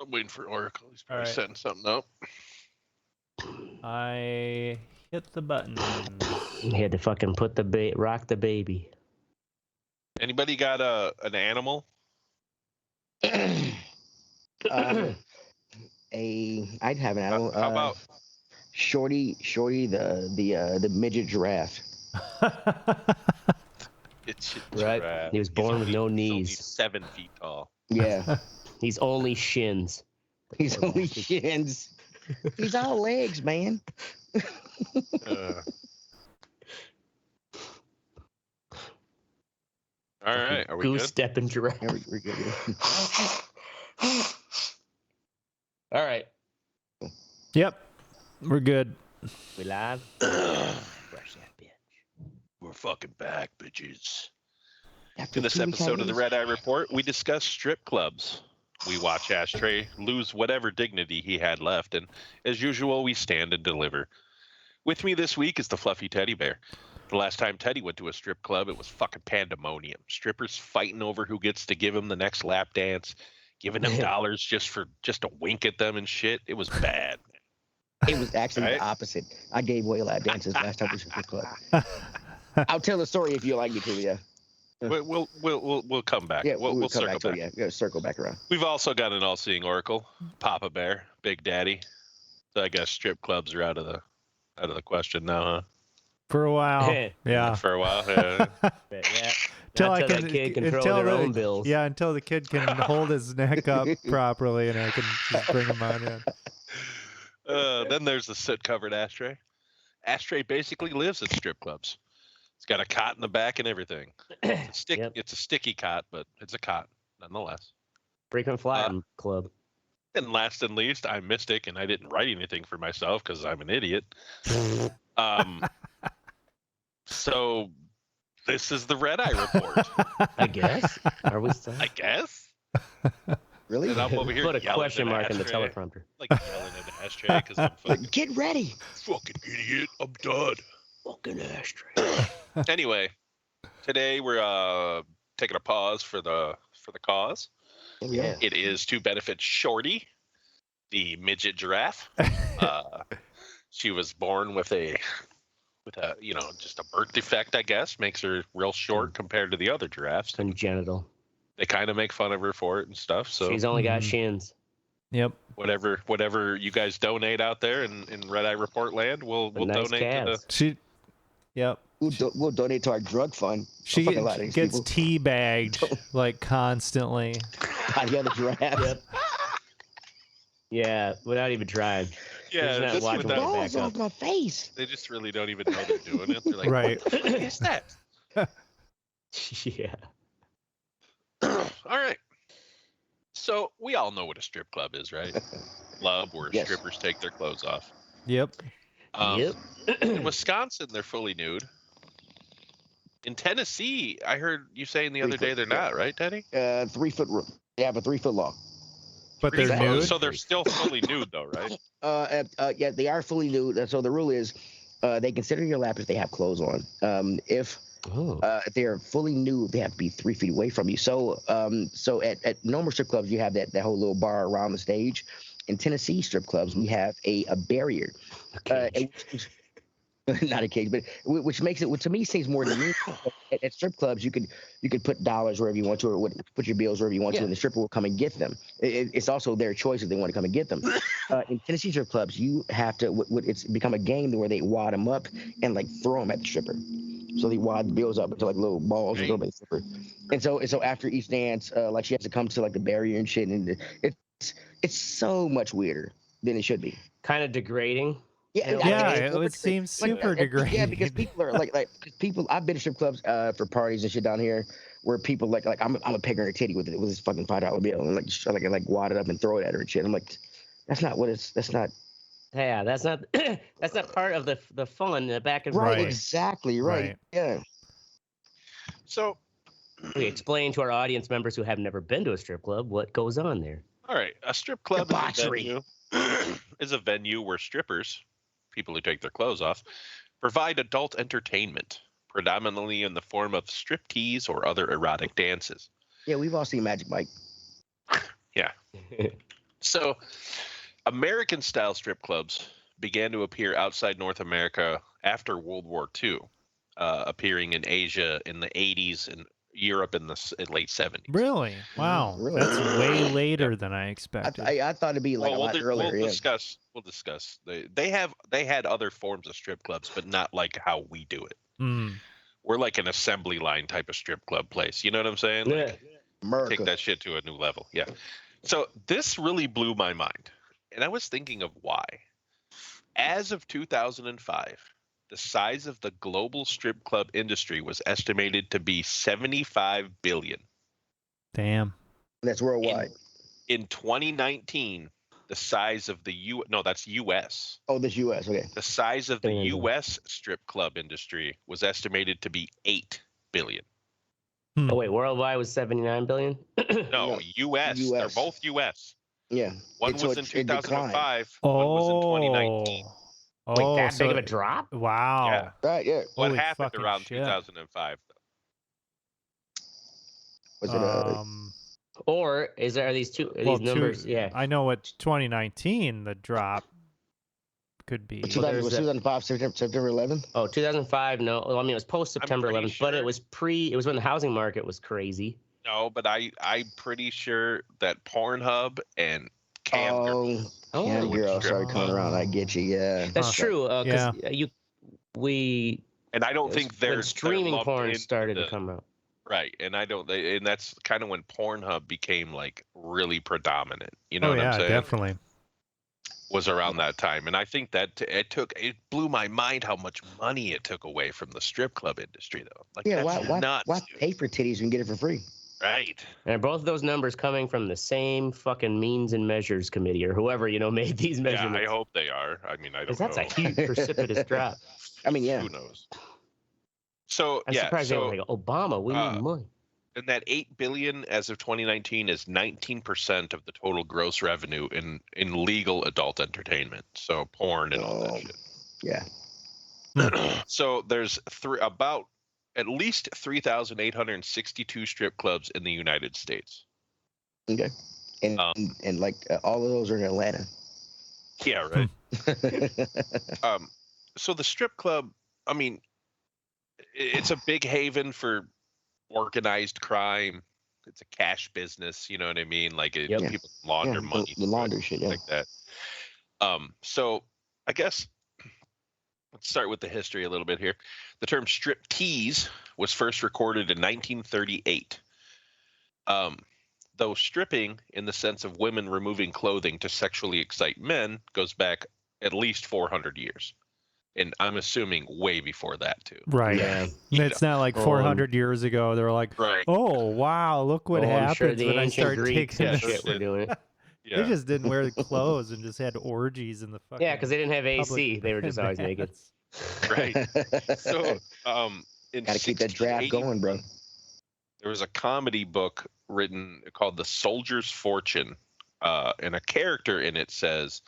I'm waiting for Oracle. He's probably right. setting something up. I hit the button. You had to fucking put the rock the baby. Anybody got an animal? I'd have an animal. How about Shorty, the midget giraffe. it's Right. He was born with no He's only knees. 7 feet tall. Yeah, He's only shins. he's only shins. He's all legs, man. All right, are we Goose good? stepping giraffe. Yeah, we're good. All right. Yep, we're good. We live? Brush that bitch. We're fucking back, bitches. After In this 2 weeks episode of the hiatus. Red Eye Report, we discuss strip clubs. We watch Ashtray lose whatever dignity he had left, and as usual, we stand and deliver. With me this week is the fluffy teddy bear. The last time Teddy went to a strip club, it was fucking pandemonium. Strippers fighting over who gets to give him the next lap dance, giving them dollars just to wink at them and shit. It was bad. It was actually Right? the opposite. I gave away lap dances last time we went to the club. I'll tell the story if you like me to. Yeah. We'll come back. Yeah, We'll come circle back to back. it. Yeah, we gotta circle back around. We've also got an all-seeing oracle, Papa Bear, Big Daddy. So I guess strip clubs are out of the question now, huh? For a while. Yeah. For a while. Yeah. Yeah. Till Not till the kid control their own bills. Yeah, until the kid can hold his neck up properly and I can just bring him on in. Then there's the soot-covered Ashtray. Ashtray basically lives at strip clubs. It's got a cot in the back and everything. Yep. It's a sticky cot, but it's a cot nonetheless. Frequent flyer club. And last and least, I'm Mystic, and I didn't write anything for myself because I'm an idiot. So this is the Red Eye Report. I guess. Are we still? I guess. Really? And I'm over here Put a yelling question at mark in the Ashtray. teleprompter. Like yelling at Ashtray because I'm Get ready. fucking idiot. I'm done. Fucking Ashtray. Anyway, today we're taking a pause for the cause. Yeah. It is to benefit Shorty, the midget giraffe. She was born with a just a birth defect, I guess, makes her real short compared to the other giraffes. Congenital. They kind of make fun of her for it and stuff. So She's only got shins. Yep. whatever you guys donate out there in Red Eye Report land, we'll Nice donate calves. Yep. We'll donate to our drug fund. She Fucking a lot of these gets people. teabagged like constantly. By the other giraffe. Yep. Yeah, without even trying. Yeah, not just watching without- what Balls back off my face. they just really don't even know they're doing it. They're like, Right. what the fuck is that? Yeah. All right. So we all know what a strip club is, right? Club where Yes. strippers take their clothes off. Yep. Yep. In Wisconsin, they're fully nude. In Tennessee, I heard you saying the other day they're not, right, Teddy? 3 foot. They have a 3 foot long. But they're Exactly. nude. So they're still fully nude, though, right? Yeah, they are fully nude. So the rule is, they consider your lap if they have clothes on. If they are fully nude, they have to be 3 feet away from you. So at normal strip clubs, you have that whole little bar around the stage. In Tennessee strip clubs, we have a barrier. Not a cage, but which makes it, which to me seems more than me. At strip clubs, you could put dollars wherever you want to, or put your bills wherever you want to, and the stripper will come and get them. It's also their choice if they want to come and get them. In Tennessee strip clubs, you have to. It's become a game where they wad them up and like throw them at the stripper. So they wad the bills up into like little balls and throw them at the stripper. And so after each dance, like she has to come to like the barrier and shit, and it's so much weirder than it should be. Kind of degrading. Yeah, it would seem super degrading. Yeah, because people are like people. I've been to strip clubs for parties and shit down here where people like I'm a pegger a titty with this fucking $5 bill and like wad it up and throw it at her and shit. I'm like, that's not what it's. That's not. Yeah, that's not that's not part of the fun, the back and forth. Right, exactly, right. Yeah. So We explain to our audience members who have never been to a strip club what goes on there. all right, a strip club Debauchery. is a venue where strippers, people who take their clothes off, provide adult entertainment, predominantly in the form of striptease or other erotic dances. Yeah, we've all seen Magic Mike. Yeah. So, American-style strip clubs began to appear outside North America after World War II, appearing in Asia in the 80s and Europe in the late 70s. Really? Wow. Really? That's way later than I expected. I thought it'd be like a lot earlier. We'll discuss. We'll discuss. They had other forms of strip clubs, but not like how we do it. Mm. We're like an assembly line type of strip club place. You know what I'm saying? Like, America. take that shit to a new level. Yeah. So this really blew my mind, and I was thinking of why. As of 2005, the size of the global strip club industry was estimated to be 75 billion. Damn. That's worldwide. In 2019, the size of the that's U.S. Oh, this U.S. Okay. The size of the U.S. strip club industry was estimated to be 8 billion. Oh wait, worldwide was 79 billion. No, U.S. They're both U.S. Yeah. One was in 2005. One was in 2019. Wait, that big of a drop? Wow. Yeah. Right. Yeah. What Holy happened fucking around shit. 2005? Was it Or are these numbers? Yeah. I know what 2019 the drop could be. 2005 September 11th? Oh, 2005. No, well, I mean it was post September 11th, but it was It was when the housing market was crazy. No, but I'm pretty sure that Pornhub and Cam Girl started coming around. I get you. Yeah. That's true. Because and I don't think when streaming porn started to come out. Right, and and that's kind of when Pornhub became like really predominant. You know what I'm saying? Definitely. Was around that time, and I think that it blew my mind how much money it took away from the strip club industry, though. Like, yeah, why pay for titties and get it for free? Right. And both of those numbers coming from the same fucking means and measures committee or whoever made these measurements. Yeah, I hope they are. I mean, I don't know. That's a huge precipitous drop. I mean, yeah. Who knows? So I'm surprised they were like, Obama, we need money. And that 8 billion as of 2019 is 19% of the total gross revenue in legal adult entertainment. So porn and all that shit. Yeah. So there's about at least 3,862 strip clubs in the United States. Okay. And like all of those are in Atlanta. Yeah, right. So the strip club, I mean, it's a big haven for organized crime. It's a cash business, you know what I mean? Like people launder money, the launder shit, like that. So I guess let's start with the history a little bit here. The term strip tease was first recorded in 1938. Though stripping, in the sense of women removing clothing to sexually excite men, goes back at least 400 years. And I'm assuming way before that, too. Right. Yeah. It's not like 400 years ago. They were like, oh, wow, look what happens when I start taking this shit we're doing. Yeah. They just didn't wear the clothes and just had orgies in the fucking because they didn't have AC. They were just always naked. Right. So, gotta keep that draft going, bro. There was a comedy book written called The Soldier's Fortune, and a character in it says,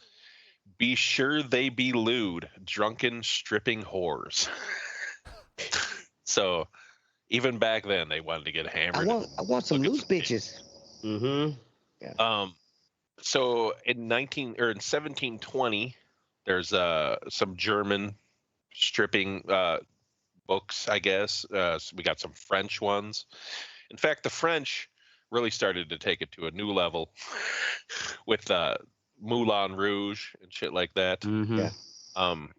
"Be sure they be lewd, drunken, stripping whores." So, even back then, they wanted to get hammered. I want some loose bitches. Mm-hmm. Yeah. So in 1720, there's some German stripping books, I guess. So we got some French ones. In fact, the French really started to take it to a new level with Moulin Rouge and shit like that. Mm-hmm. Yeah. And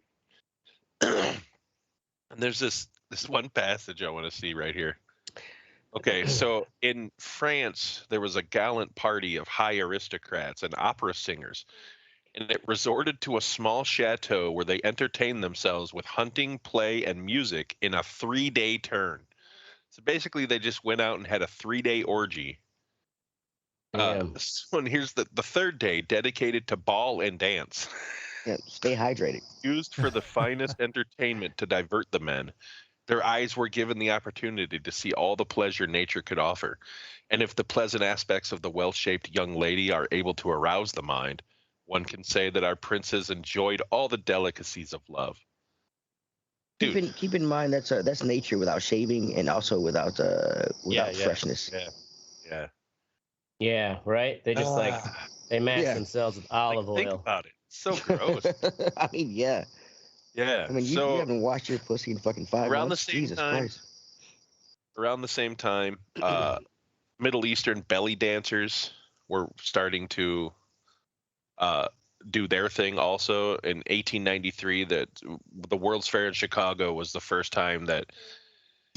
there's this one passage I want to see right here. Okay, so in France, there was a gallant party of high aristocrats and opera singers, and it resorted to a small chateau where they entertained themselves with hunting, play, and music in a 3-day turn. So basically, they just went out and had a 3-day orgy. And here's the third day, dedicated to ball and dance. Yeah, stay hydrated. Used for the finest entertainment to divert the men. Their eyes were given the opportunity to see all the pleasure nature could offer. And if the pleasant aspects of the well-shaped young lady are able to arouse the mind, one can say that our princes enjoyed all the delicacies of love. Dude. Keep in mind that's nature without shaving and also without freshness. Yeah. Yeah, right. They just They mask Yeah. themselves with Like, olive think oil. about it. It's so gross. I mean, yeah. Yeah. I mean, you so haven't washed your pussy in fucking 5 around the months. same Jesus time, Christ. Middle Eastern belly dancers were starting to do their thing also. In 1893, that the World's Fair in Chicago was the first time that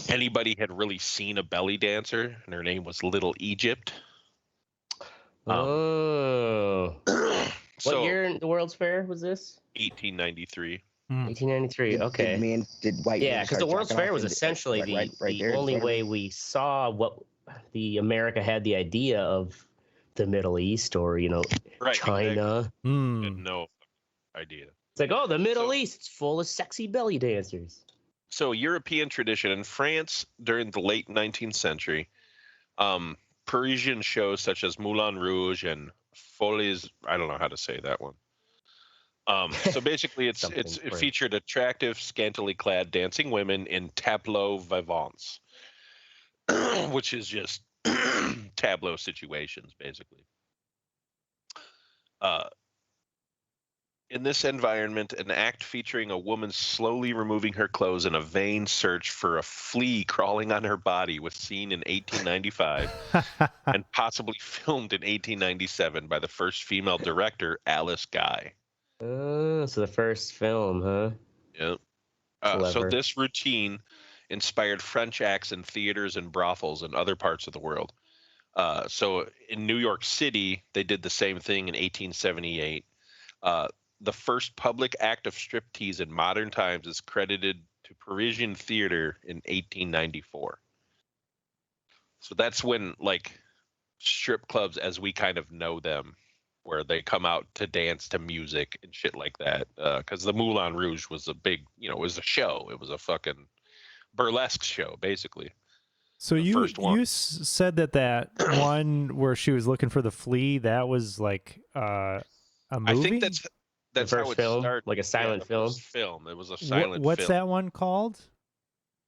anybody had really seen a belly dancer, and her name was Little Egypt. Oh. So What year in the World's Fair was this? 1893. 1893. Okay. Did white men Yeah, because start the World's jacking Fair off was in essentially right there the in only front of way them? we saw what the America had the idea of the Middle East or, Right, China. I had no idea. It's like, oh, the Middle So- East's full of sexy belly dancers. So European tradition in France during the late 19th century, Parisian shows such as Moulin Rouge and Folies, I don't know how to say that one. So basically, it French. featured attractive, scantily clad dancing women in tableau vivants, which is just tableau situations, basically. In this environment, an act featuring a woman slowly removing her clothes in a vain search for a flea crawling on her body was seen in 1895 and possibly filmed in 1897 by the first female director, Alice Guy. Oh, so the first film, huh? Yep. So Clever. this routine inspired French acts in theaters and brothels in other parts of the world. So in New York City, they did the same thing in 1878. The first public act of striptease in modern times is credited to Parisian theater in 1894. So that's when, like, strip clubs as we kind of know them, where they come out to dance to music and shit like that. Because the Moulin Rouge was a big, it was a show. It was a fucking burlesque show, basically. So The first one. you said that one where she was looking for the flea, that was like a movie? I think that's first how it film? started. Like a silent the film? First film. It was a silent What's film. that one called?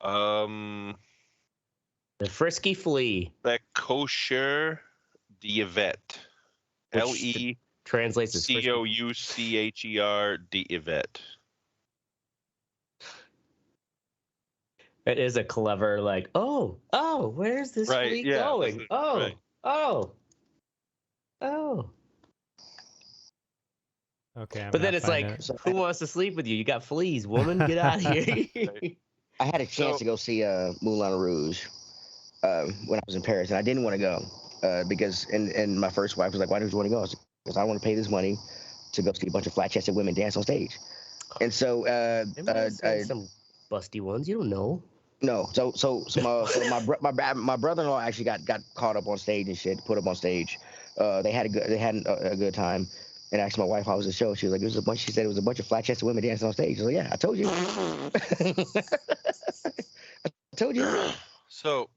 The Frisky Flea. The Kosher d'Yvette. Which translates as Frisky. Coucher d'Yvette. It is a clever, like, oh, where's this Right, flea yeah, going? this is- Oh, right. oh. Okay. I'm But then not it's finding like, it. who wants to sleep with you? You got fleas, woman. Get out of here. I had a chance to go see Moulin Rouge when I was in Paris, and I didn't want to go because and my first wife was like, "Why don't you want to go?" I was like, because I want to pay this money to go see a bunch of flat-chested women dance on stage. And so some busty ones. You don't know. no, so my brother-in-law actually got caught up on stage and shit, put up on stage. They had a good time. And asked my wife how was the show. She was like, she said it was a bunch of flat-chested women dancing on stage. I was like, yeah, I told you. I told you. So,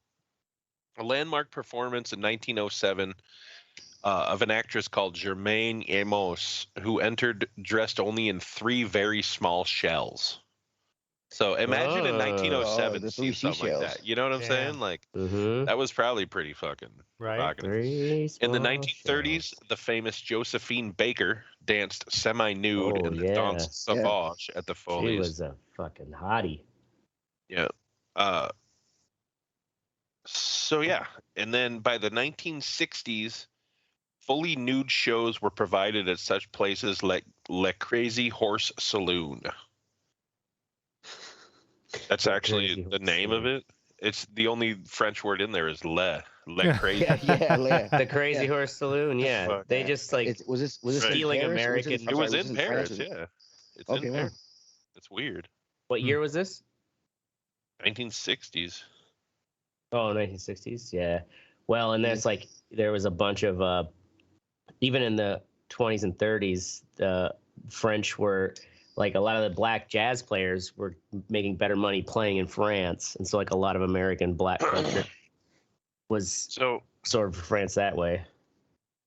a landmark performance in 1907 of an actress called Germaine Amos, who entered dressed only in 3 very small shells. So imagine in 1907 the seeing 3 something like seashells. that. You know what I'm Yeah. saying? Like, Mm-hmm. that was probably pretty fucking Right. provocative. In the 1930s, the famous Josephine Baker danced semi-nude Oh, in the yeah. Danse Sauvage at the She Folies. was a fucking hottie. Yeah. So yeah, and then by the 1960s, fully nude shows were provided at such places like Le Crazy Horse Saloon. That's actually Crazy the Horse name of Saloon. it. It's the only French word in there is le crazy. Yeah. The Crazy Horse Saloon. Yeah, Fuck. they just like Was this stealing in Paris, or was American- It was this in France? Paris, yeah. It's Okay, in wow. Paris. It's weird. What year was this? 1960s. Oh, 1960s. Yeah. Well, and that's like there was a bunch of even in the 20s and 30s, the French were like a lot of the black jazz players were making better money playing in France, and so like a lot of American black culture was So sort of France that way.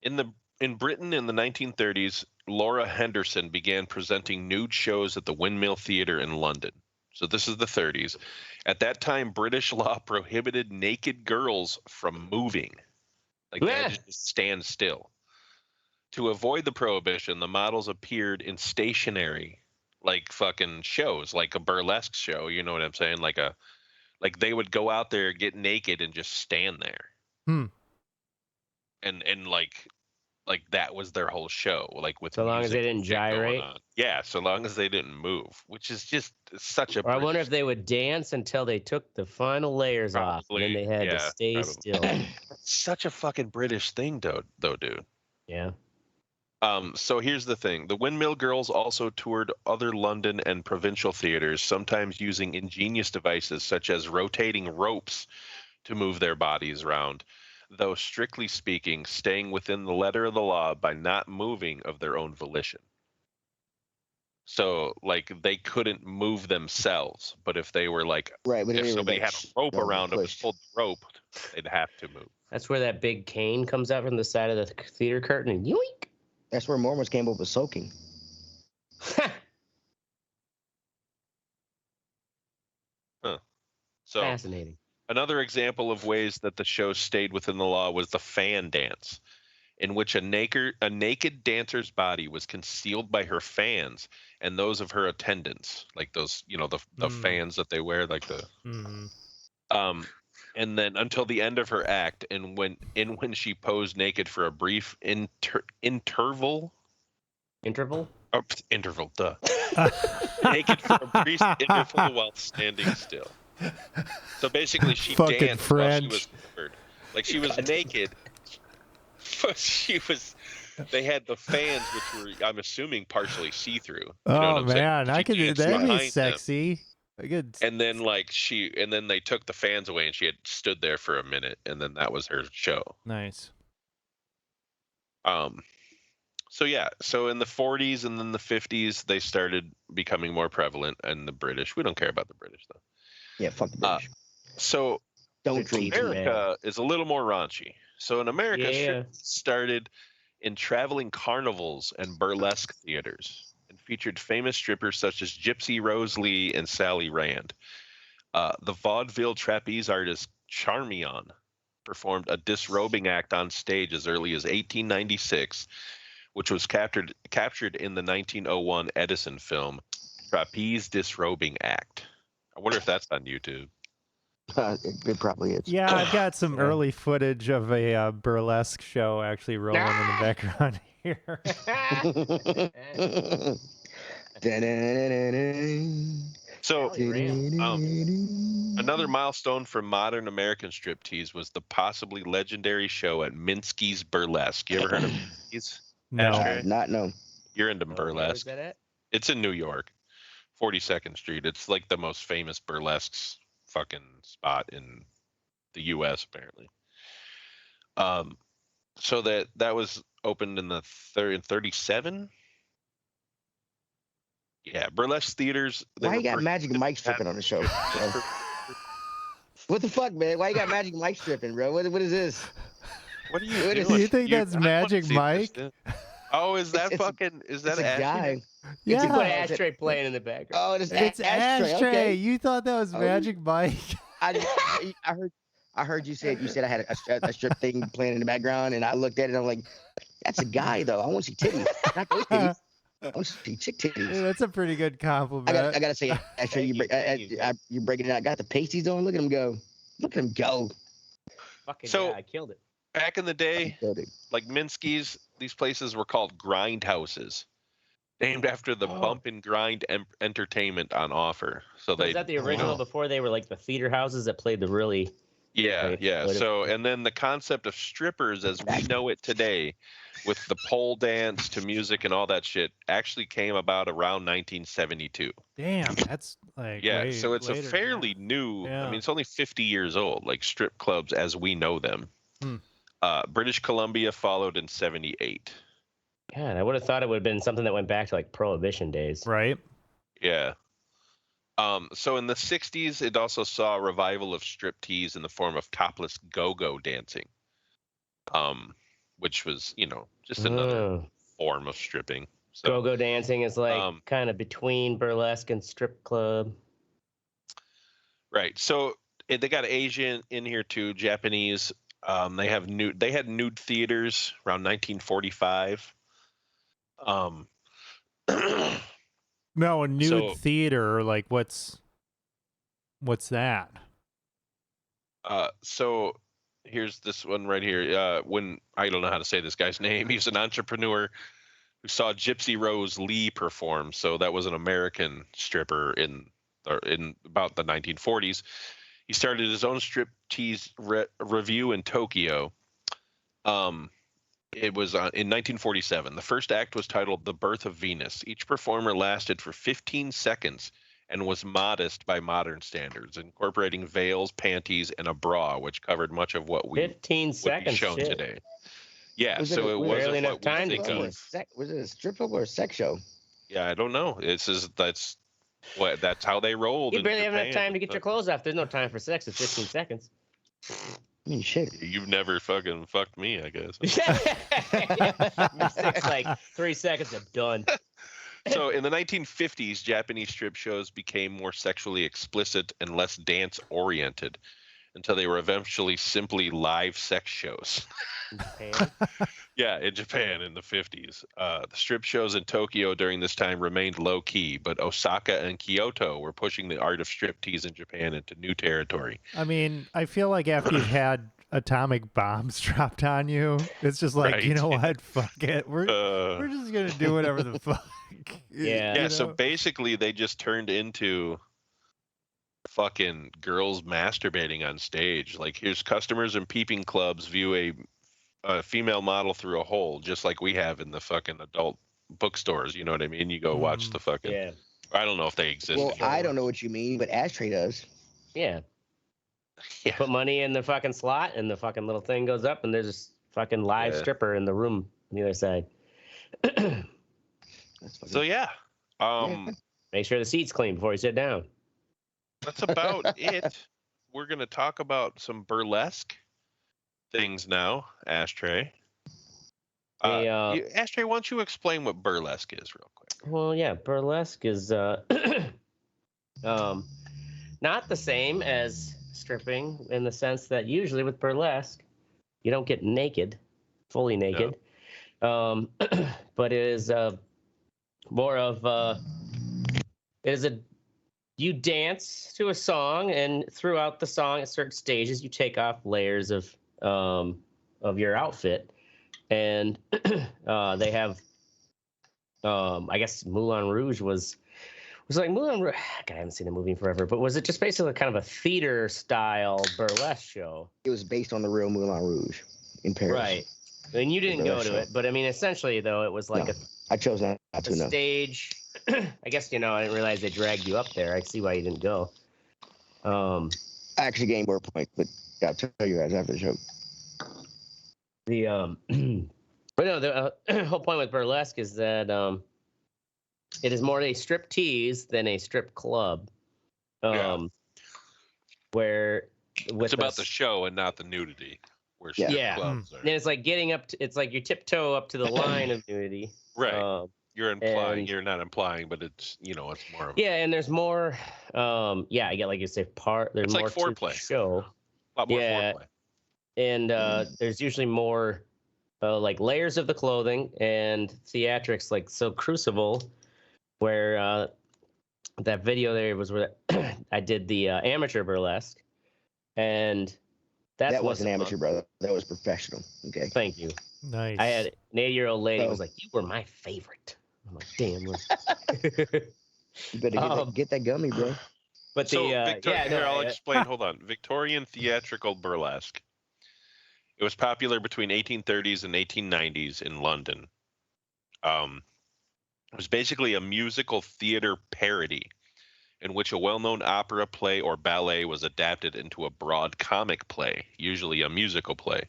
in Britain in the 1930s, Laura Henderson began presenting nude shows at the Windmill Theatre in London. So this is the 30s. At that time, British law prohibited naked girls from moving. Like they had to just stand still. To avoid the prohibition, the models appeared in stationary, like fucking shows, like a burlesque show. You know what I'm saying? Like they would go out there, get naked, and just stand there. And like that was their whole show, like with So long as they music didn't and shit going gyrate. on. Yeah, so long as they didn't move, which is just such a. Or I wonder if they would dance until they took the final layers off, and then they had to stay still. Such a fucking British thing, though, dude. Yeah. So here's the thing: the Windmill Girls also toured other London and provincial theaters, sometimes using ingenious devices such as rotating ropes to move their bodies around, though strictly speaking, staying within the letter of the law by not moving of their own volition. So, like, they couldn't move themselves, but if they were like, if somebody had a rope around them and pulled the rope, they'd have to move. That's where that big cane comes out from the side of the theater curtain and yoink. That's where Mormons came up with soaking. So fascinating. Another example of ways that the show stayed within the law was the fan dance, in which a naked dancer's body was concealed by her fans and those of her attendants, like those, the fans that they wear, like the and then until the end of her act, and when she posed naked for a brief interval, duh. Naked for a brief interval while standing still. So basically, she danced while she was covered. Like, she was naked, but they had the fans, which were, I'm assuming, partially see-through. Oh man, I could. That'd be sexy. And then they took the fans away, and she had stood there for a minute, and then that was her show. Nice. So in the 40s and then the 50s, they started becoming more prevalent, and the British. We don't care about the British though. Yeah, fuck the British. So don't dream. America is a little more raunchy. So in America, strip started in traveling carnivals and burlesque theaters, and featured famous strippers such as Gypsy Rose Lee and Sally Rand. The vaudeville trapeze artist Charmion performed a disrobing act on stage as early as 1896, which was captured in the 1901 Edison film Trapeze Disrobing Act. I wonder if that's on YouTube. It probably is. Yeah, I've got some early footage of a burlesque show actually rolling in the background here. So, another milestone for modern American striptease was the possibly legendary show at Minsky's Burlesque. You ever heard of Minsky's? No, not no. You're into burlesque. Where's that at? It's in New York, 42nd Street. It's like the most famous burlesque fucking spot in the U.S. apparently. So that was opened in the 37. Yeah, burlesque theaters. Why you got Magic Mike stripping on the show? What the fuck, man? Why you got Magic Mike stripping, bro? What is this? What are you doing? Do you think that's Magic Mike? Oh, is that fucking? Is that a guy? Yeah, you put Ashtray playing in the background. Oh, it's Ashtray. Okay. You thought that was Magic Mike? I heard you said I had a strip thing playing in the background, and I looked at it and I'm like, that's a guy though. I want to see titties, not those titties. I want to see chick titties. Yeah, that's a pretty good compliment. I gotta say, Ashtray, you're breaking it out. Got the pasties on. Look at him go. Look at him go. Fucking yeah, I killed it. Back in the day, like Minsky's, these places were called grind houses, named after the bump and grind entertainment on offer. So was that the original before they were like the theater houses that played the really? Yeah. So, and then the concept of strippers as we know it today, with the pole dance to music and all that shit, actually came about around 1972. Damn, that's like so it's a fairly new. I mean, it's only 50 years old. Like strip clubs as we know them. British Columbia followed in 78. God, I would have thought it would have been something that went back to like Prohibition days. Right. Yeah. So in the 60s, it also saw a revival of striptease in the form of topless go-go dancing, which was, just another form of stripping. So, go-go dancing is like kind of between burlesque and strip club. Right. So they got Asian in here too, Japanese. They had nude theaters around 1945. Um, No, a nude So- theater. Like, what's that? so here's this one right here. When I don't know how to say this guy's name, he's an entrepreneur who saw Gypsy Rose Lee perform. So that was an American stripper in about the 1940s. He started his own strip tease review in Tokyo. It was in 1947. The first act was titled "The Birth of Venus." Each performer lasted for 15 seconds and was modest by modern standards, incorporating veils, panties, and a bra, which covered much of what we 15 would be seconds. shown Shit. today. Yeah, Was it so a- it was it wasn't barely enough what we time to think tease? of. Was it a strip club or a sex show? Yeah, I don't know. That's how they rolled. You in barely have enough Japan. time to get your clothes off. There's no time for sex. It's 15 seconds. I mean, shit. You've never fucking fucked me, I guess. Six, like 3 seconds, I'm done. So in the 1950s, Japanese strip shows became more sexually explicit and less dance oriented until they were eventually simply live sex shows. Japan. Yeah, in Japan in the 50s. The strip shows in Tokyo during this time remained low key, but Osaka and Kyoto were pushing the art of striptease in Japan into new territory. I mean, I feel like after you've had atomic bombs dropped on you, it's just like, you Right. know what? Fuck it. We're Uh, just gonna do whatever the fuck. Yeah. yeah, you so know? basically they just turned into fucking girls masturbating on stage. Like, here's customers and peeping clubs view a female model through a hole, just like we have in the fucking adult bookstores. You know what I mean? You go watch the fucking. Yeah. I don't know if they exist. Well, anymore. I don't know what you mean, but Ashtray does. Yeah. Yeah. Put money in the fucking slot, and the fucking little thing goes up, and there's this fucking live Yeah. stripper in the room on the other side. That's fucking, So yeah, Make sure the seat's clean before you sit down. that's about it. We're gonna talk about some burlesque things now, Ashtray. Hey, Ashtray, why don't you explain what burlesque is real quick? Well, yeah, burlesque is not the same as stripping in the sense that usually with burlesque, you don't get naked, fully naked. But it is more of you dance to a song, and throughout the song at certain stages you take off layers of your outfit, and they have I guess Moulin Rouge was like Moulin Rouge. God, I haven't seen the movie in forever, but was it just basically kind of a theater style burlesque show? It was based on the real Moulin Rouge in Paris. Right. And you didn't go Burlesque to show. it, but I mean, essentially though, it was like No. I chose not a to know. stage. I guess I didn't realize they dragged you up there. I see why you didn't go. I actually gained more points, but I'll tell you guys after the show. But no, the whole point with burlesque is that it is more a strip tease than a strip club. Yeah. Where with It's about the show and not the nudity. Where Yeah. strip Yeah. clubs are. and it's like getting up to, it's like you tiptoe up to the line of nudity. Right. You're implying. and- You're not implying, but it's it's more of Yeah, and there's more. Yeah, I get like you say there's It's like more to the foreplay. show. a lot more Yeah. foreplay. And there's usually more like layers of the clothing and theatrics, like so Crucible, where that video there was where I did the amateur burlesque, and That what wasn't amateur, brother. That was professional. Okay. Thank you. Nice. I had an 80-year-old lady Oh. was like, "You were my favorite." I'm like, "Damn." You better get that gummy, bro. But So, the Victorian, yeah, no, here, I'll explain. Hold on. Victorian theatrical burlesque. It was popular between 1830s and 1890s in London. It was basically a musical theater parody in which a well-known opera, play, or ballet was adapted into a broad comic play, usually a musical play.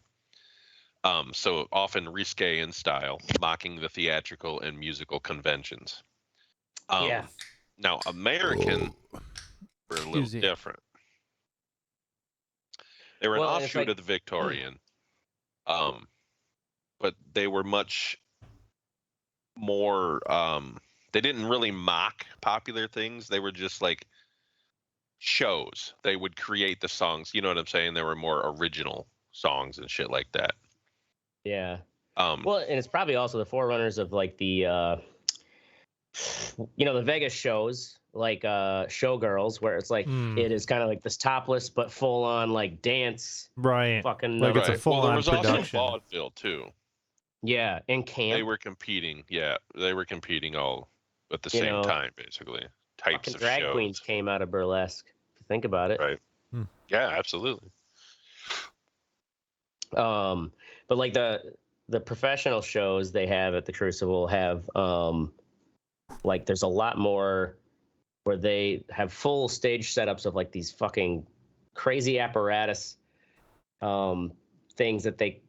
So often risque in style, mocking the theatrical and musical conventions. Yeah. Now, American were a little Excuse me. different. They were an Well, and it's offshoot like- of the Victorian, but they were much more. They didn't really mock popular things. They were just like shows. They would create the songs. You know what I'm saying? They were more original songs and shit like that. Yeah. Well, and it's probably also the forerunners of like the the Vegas shows, like Showgirls, where it's like it is kind of like this topless but full on like dance, right? fucking Like it's a Right. full Well, there on was also production. vaudeville too. yeah, and camp. They were competing. Yeah, they were competing all at the You same know, time, basically. Types fucking of drag shows. queens came out of burlesque. If you think about it. Right. Yeah, absolutely. But like the professional shows they have at the Crucible have like there's a lot more where they have full stage setups of like these fucking crazy apparatus things that they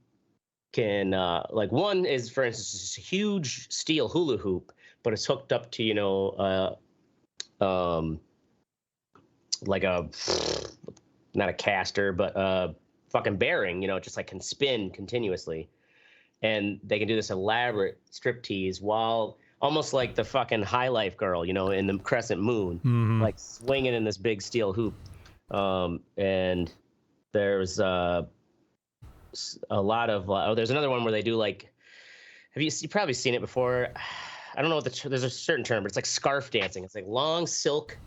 can like one is, for instance, this huge steel hula hoop, but it's hooked up to like a, not a caster, but a fucking bearing, just like can spin continuously. And they can do this elaborate strip tease while almost like the fucking High Life girl, in the crescent moon, like swinging in this big steel hoop. And there's a lot of, there's another one where they do like, you probably seen it before. I don't know what there's a certain term, but it's like scarf dancing. It's like long silk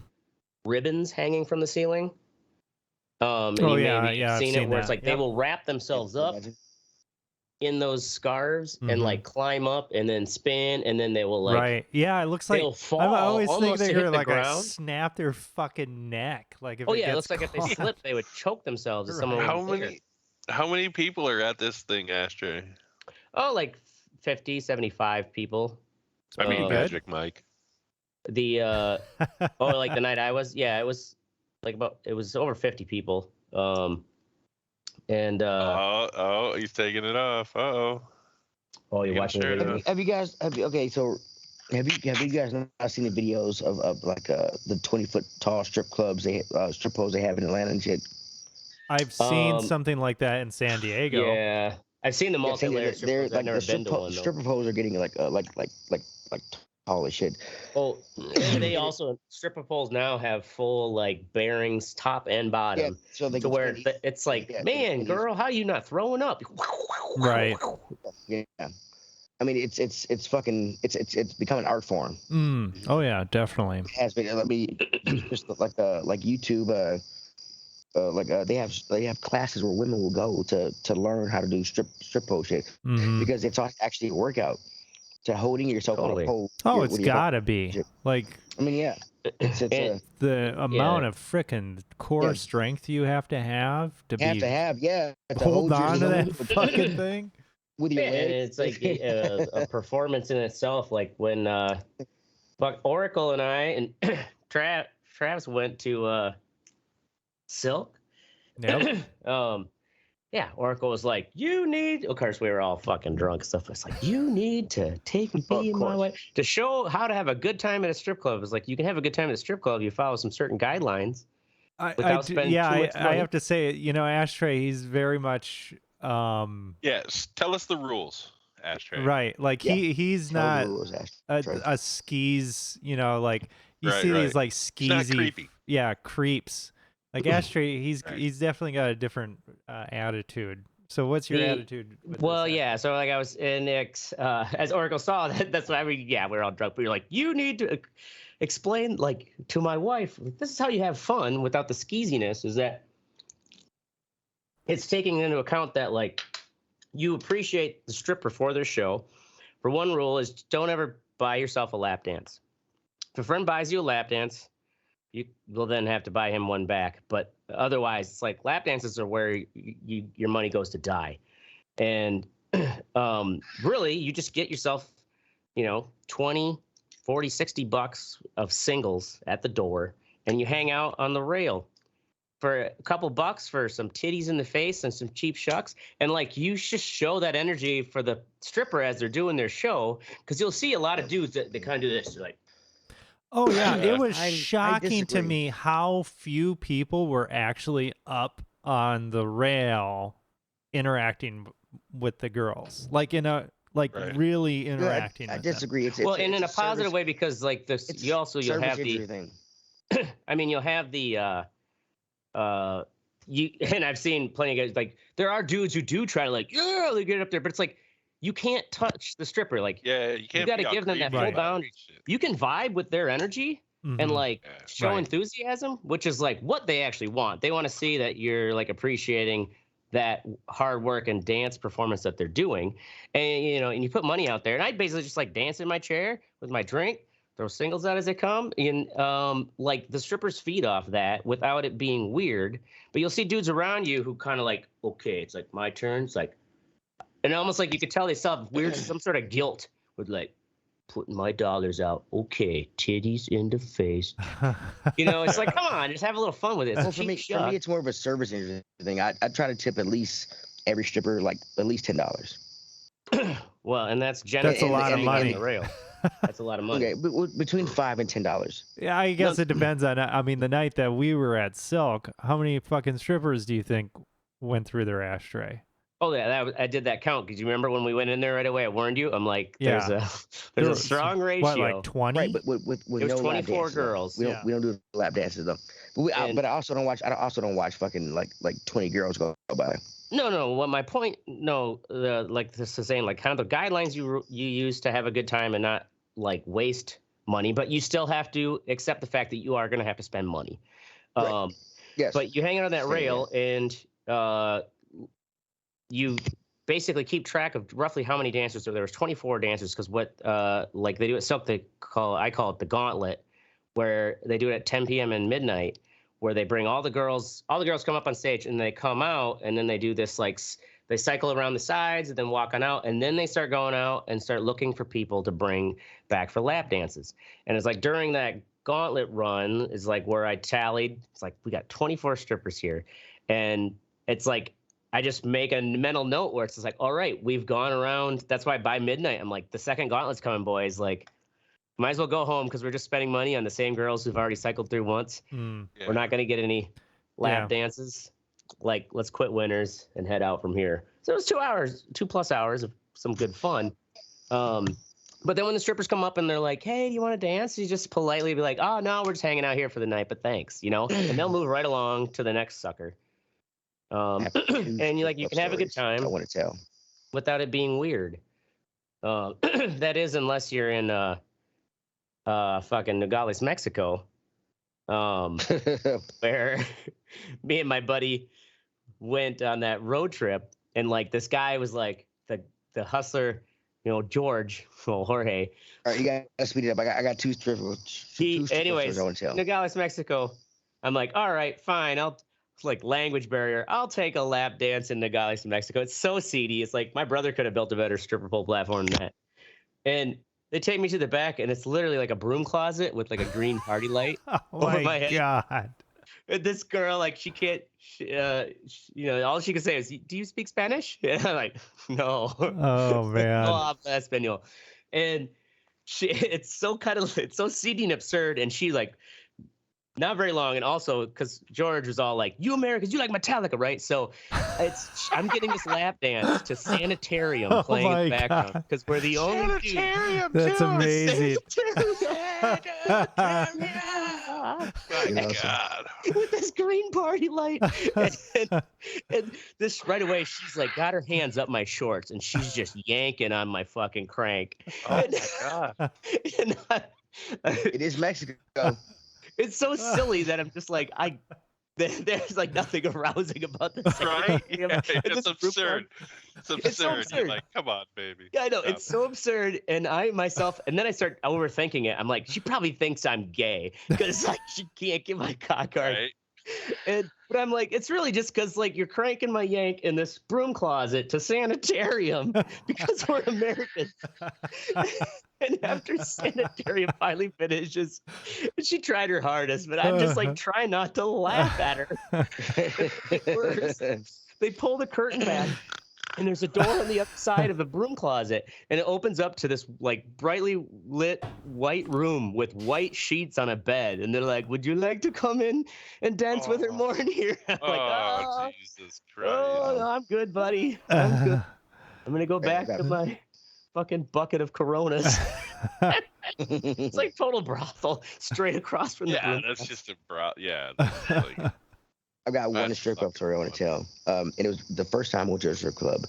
ribbons hanging from the ceiling. And maybe you've seen it where it's like they will wrap themselves up in those scarves and like climb up and then spin, and then they will like it looks like they'll fall. I always think they hit were the like ground. snap their fucking neck. Like if it looks like if they slip, they would choke themselves. If someone how many people are at this thing, Ashtray? Oh, like 50, 75 people. I mean, Magic Mike. The like the night I was, it was like it was over 50 people. And he's taking it off. Oh, you're watching the video. Have you guys have you guys not seen the videos of like the 20-foot tall strip clubs strip poles they have in Atlanta and shit? I've seen something like that in San Diego. Yeah, I've seen the multi-layer strip poles. I've never been to one. Stripper poles are getting like tall as shit. Oh, and they also stripper poles now have full like bearings, top and bottom. Yeah, so they where it's like, man, girl, how are you not throwing up? Right. Yeah. I mean, it's fucking it's become an art form. Oh yeah, definitely. It has been. Let me just like YouTube. They have classes where women will go to learn how to do strip pole shit because it's actually a workout. To holding yourself on a pole. Oh, it's gotta be. Like, I mean, yeah. It's the amount of frickin' core strength you have to have to hold on to that fucking thing with your legs. It's like a performance in itself. Like when Oracle and I and Travis went to Silk. Yep. Oracle was like, you need, of course, we were all fucking drunk and stuff. It's like, you need to take me my way to show how to have a good time at a strip club. It's like, you can have a good time at a strip club if you follow some certain guidelines. I have to say, Ashtray, he's very much. Yes, tell us the rules, Ashtray. Right, like he's not a Skeeze. Like you see these like skeezy, creeps. Like Ashtray, he's definitely got a different attitude. So what's your attitude? So like I was in as Oracle saw that's why we're all drunk. But you're like, you need to explain like to my wife, this is how you have fun without the skeeziness. Is that it's taking into account that like you appreciate the stripper for their show. For one rule is don't ever buy yourself a lap dance. If a friend buys you a lap dance, you will then have to buy him one back. But otherwise, it's like lap dances are where your money goes to die. And really, you just get yourself, 20, 40, $60 of singles at the door, and you hang out on the rail for a couple bucks for some titties in the face and some cheap shucks. And like, you just show that energy for the stripper as they're doing their show, because you'll see a lot of dudes that they kind of do this. They're like, oh yeah, it was shocking to me how few people were actually up on the rail interacting with the girls, like really interacting. I disagree. It's in a positive way, because like this, you'll have the thing. I mean, you'll have the and I've seen plenty of guys like there are dudes who do try to like they get up there, but it's like you can't touch the stripper. Like, you can't. You got to give them that full boundary. You can vibe with their energy and like show enthusiasm, which is like what they actually want. They want to see that you're like appreciating that hard work and dance performance that they're doing, and and you put money out there. And I basically just like dance in my chair with my drink, throw singles out as they come, and like the strippers feed off that without it being weird. But you'll see dudes around you who kind of like, okay, it's like my turn. It's like, and almost like you could tell they still have weird, some sort of guilt with like putting my dollars out. Okay, titties in the face. It's like, come on, just have a little fun with it. Well, for me, it's more of a service thing. I try to tip at least every stripper like at least $10. Well, and that's a lot of money. That's a lot of money. Okay, between $5 and $10. Yeah, I guess it depends on. I mean, the night that we were at Silk, how many fucking strippers do you think went through their ashtray? Oh yeah, I did that count because you remember when we went in there right away. I warned you. I'm like, there's a strong ratio. What, like 20? Right, but with it was no 24 lap girls. We don't do lap dances though. But I also don't watch fucking like 20 girls go by. No. What my point? No, like this is saying, like kind of the guidelines you use to have a good time and not like waste money, but you still have to accept the fact that you are going to have to spend money. Yes. But you hang out on that rail and you basically keep track of roughly how many dancers. So there was 24 dancers because what like they do at Silk, I call it the gauntlet, where they do it at 10 p.m. and midnight, where they bring all the girls come up on stage and they come out and then they do this like they cycle around the sides and then walk on out and then they start going out and start looking for people to bring back for lap dances. And it's like during that gauntlet run is like where I tallied. It's like we got 24 strippers here, and it's like I just make a mental note where it's just like, all right, we've gone around. That's why by midnight, I'm like, the second gauntlet's coming, boys. Like, might as well go home because we're just spending money on the same girls who've already cycled through once. Yeah. We're not going to get any lap dances. Like, let's quit winners and head out from here. So it was 2+ hours of some good fun. But then when the strippers come up and they're like, hey, do you want to dance? You just politely be like, oh, no, we're just hanging out here for the night, but thanks, And they'll move right along to the next sucker. And you can have a good time. I want to tell without it being weird. That is, unless you're in fucking Nogales, Mexico, where me and my buddy went on that road trip, and like this guy was like the hustler, Jorge. All right, you gotta speed it up. I got two strippers. Anyways, Nogales, Mexico. I'm like, all right, fine. Like language barrier. I'll take a lap dance in Nogales, Mexico. It's so seedy. It's like my brother could have built a better stripper pole platform than that. And they take me to the back, and it's literally like a broom closet with like a green party light over my head. God. And this girl, like, she can't, all she can say is, "Do you speak Spanish?" And I'm like, "No." Oh man. No habla español. And it's so seedy and absurd. And she like. Not very long, and also because George was all like, "You Americans, you like Metallica, right?" So I'm getting this lap dance to Sanitarium playing in the background because we're the only Sanitarium. That's amazing. My God. With this green party light, and this right away, she's like got her hands up my shorts, and she's just yanking on my fucking crank. Oh my God. It is Mexico. It's so silly that I'm just like, there's like nothing arousing about this. Right? Yeah, it's absurd. It's absurd. So absurd. You're like, come on, baby. Yeah, I know. It's so absurd. And and then I start overthinking it. I'm like, she probably thinks I'm gay because like she can't get my cock hard. Right. But I'm like, it's really just because like you're cranking my yank in this broom closet to Sanitarium because we're Americans. And after Sanitarium finally finishes, she tried her hardest, but I'm just like trying not to laugh at her. They pull the curtain back, and there's a door on the other side of the broom closet, and it opens up to this like brightly lit white room with white sheets on a bed. And they're like, "Would you like to come in and dance with her more in here?" I'm like, Jesus Christ. Oh, no, I'm good, buddy. I'm good. I'm gonna go back to my fucking bucket of Coronas. It's like total brothel straight across from the broom. Yeah, that's just a brothel. Yeah. Like, I've got one strip club story I want to tell. And it was the first time I went to a strip club.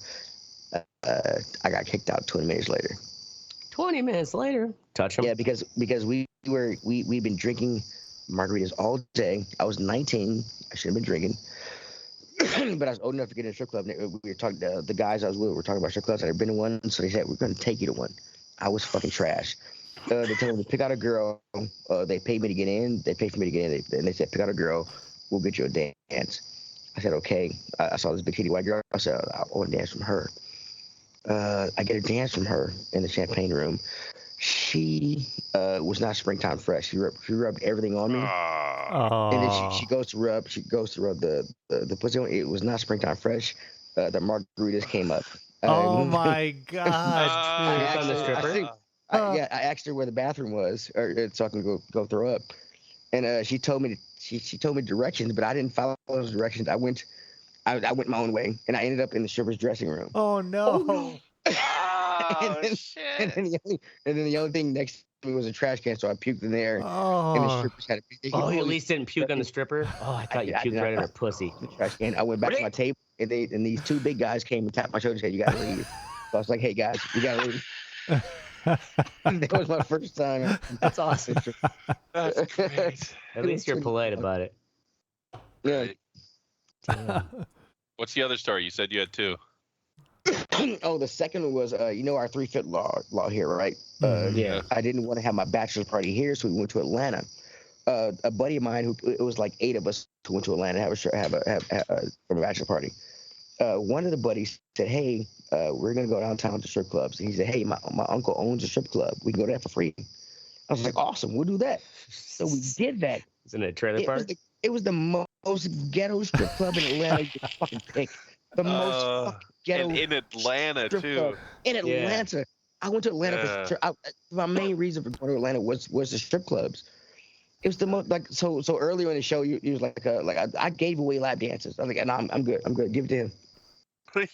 I got kicked out 20 minutes later. 20 minutes later, touch them. Yeah, because we'd been drinking margaritas all day. I was 19. I shouldn't have been drinking. But I was old enough to get in a strip club. We were talking, the guys I was with were talking about strip clubs. I had been to one, so they said, we're going to take you to one. I was fucking trash. They told me to pick out a girl. They paid me to get in. They paid for me to get in. And they said, pick out a girl. We'll get you a dance. I said, okay. I saw this big titty white girl. I said, I want to dance from her. I get a dance from her in the champagne room. She was not springtime fresh. She rubbed everything on me. And then she goes to rub the pussy on. It was not springtime fresh. The margaritas came up. Oh my god! I asked her where the bathroom was, so I can go throw up. And she told me directions, but I didn't follow those directions. I went my own way, and I ended up in the stripper's dressing room. Oh no! Shit! And then the only thing next to me was a trash can, so I puked in there. Oh. And the strippers had you at least didn't puke on the stripper? Oh, I thought you puked right in her pussy. The trash can. I went back to my table, and these two big guys came and tapped my shoulder and said, "You gotta leave." So I was like, "Hey guys, you gotta leave." That was my first time. That's awesome. That's great. At least you're polite about it. Yeah. What's the other story? You said you had two. Oh, the second one was, our 3-foot law here, right? Yeah. I didn't want to have my bachelor party here, so we went to Atlanta. A buddy of mine, it was like 8 of us who went to Atlanta to have a bachelor party. One of the buddies said, "Hey, we're gonna go downtown to strip clubs." And he said, "Hey, my uncle owns a strip club. We can go there for free." I was like, "Awesome, we'll do that." So we did that. Is it a trailer park? It was the most ghetto strip club in Atlanta you could fucking pick. The most fucking ghetto. And in Atlanta too. Club. In Atlanta, yeah. I went to Atlanta for my main reason for going to Atlanta was the strip clubs. It was the most so earlier in the show you was like I gave away lap dances. I was like, "No, I'm good. Give it to him." Give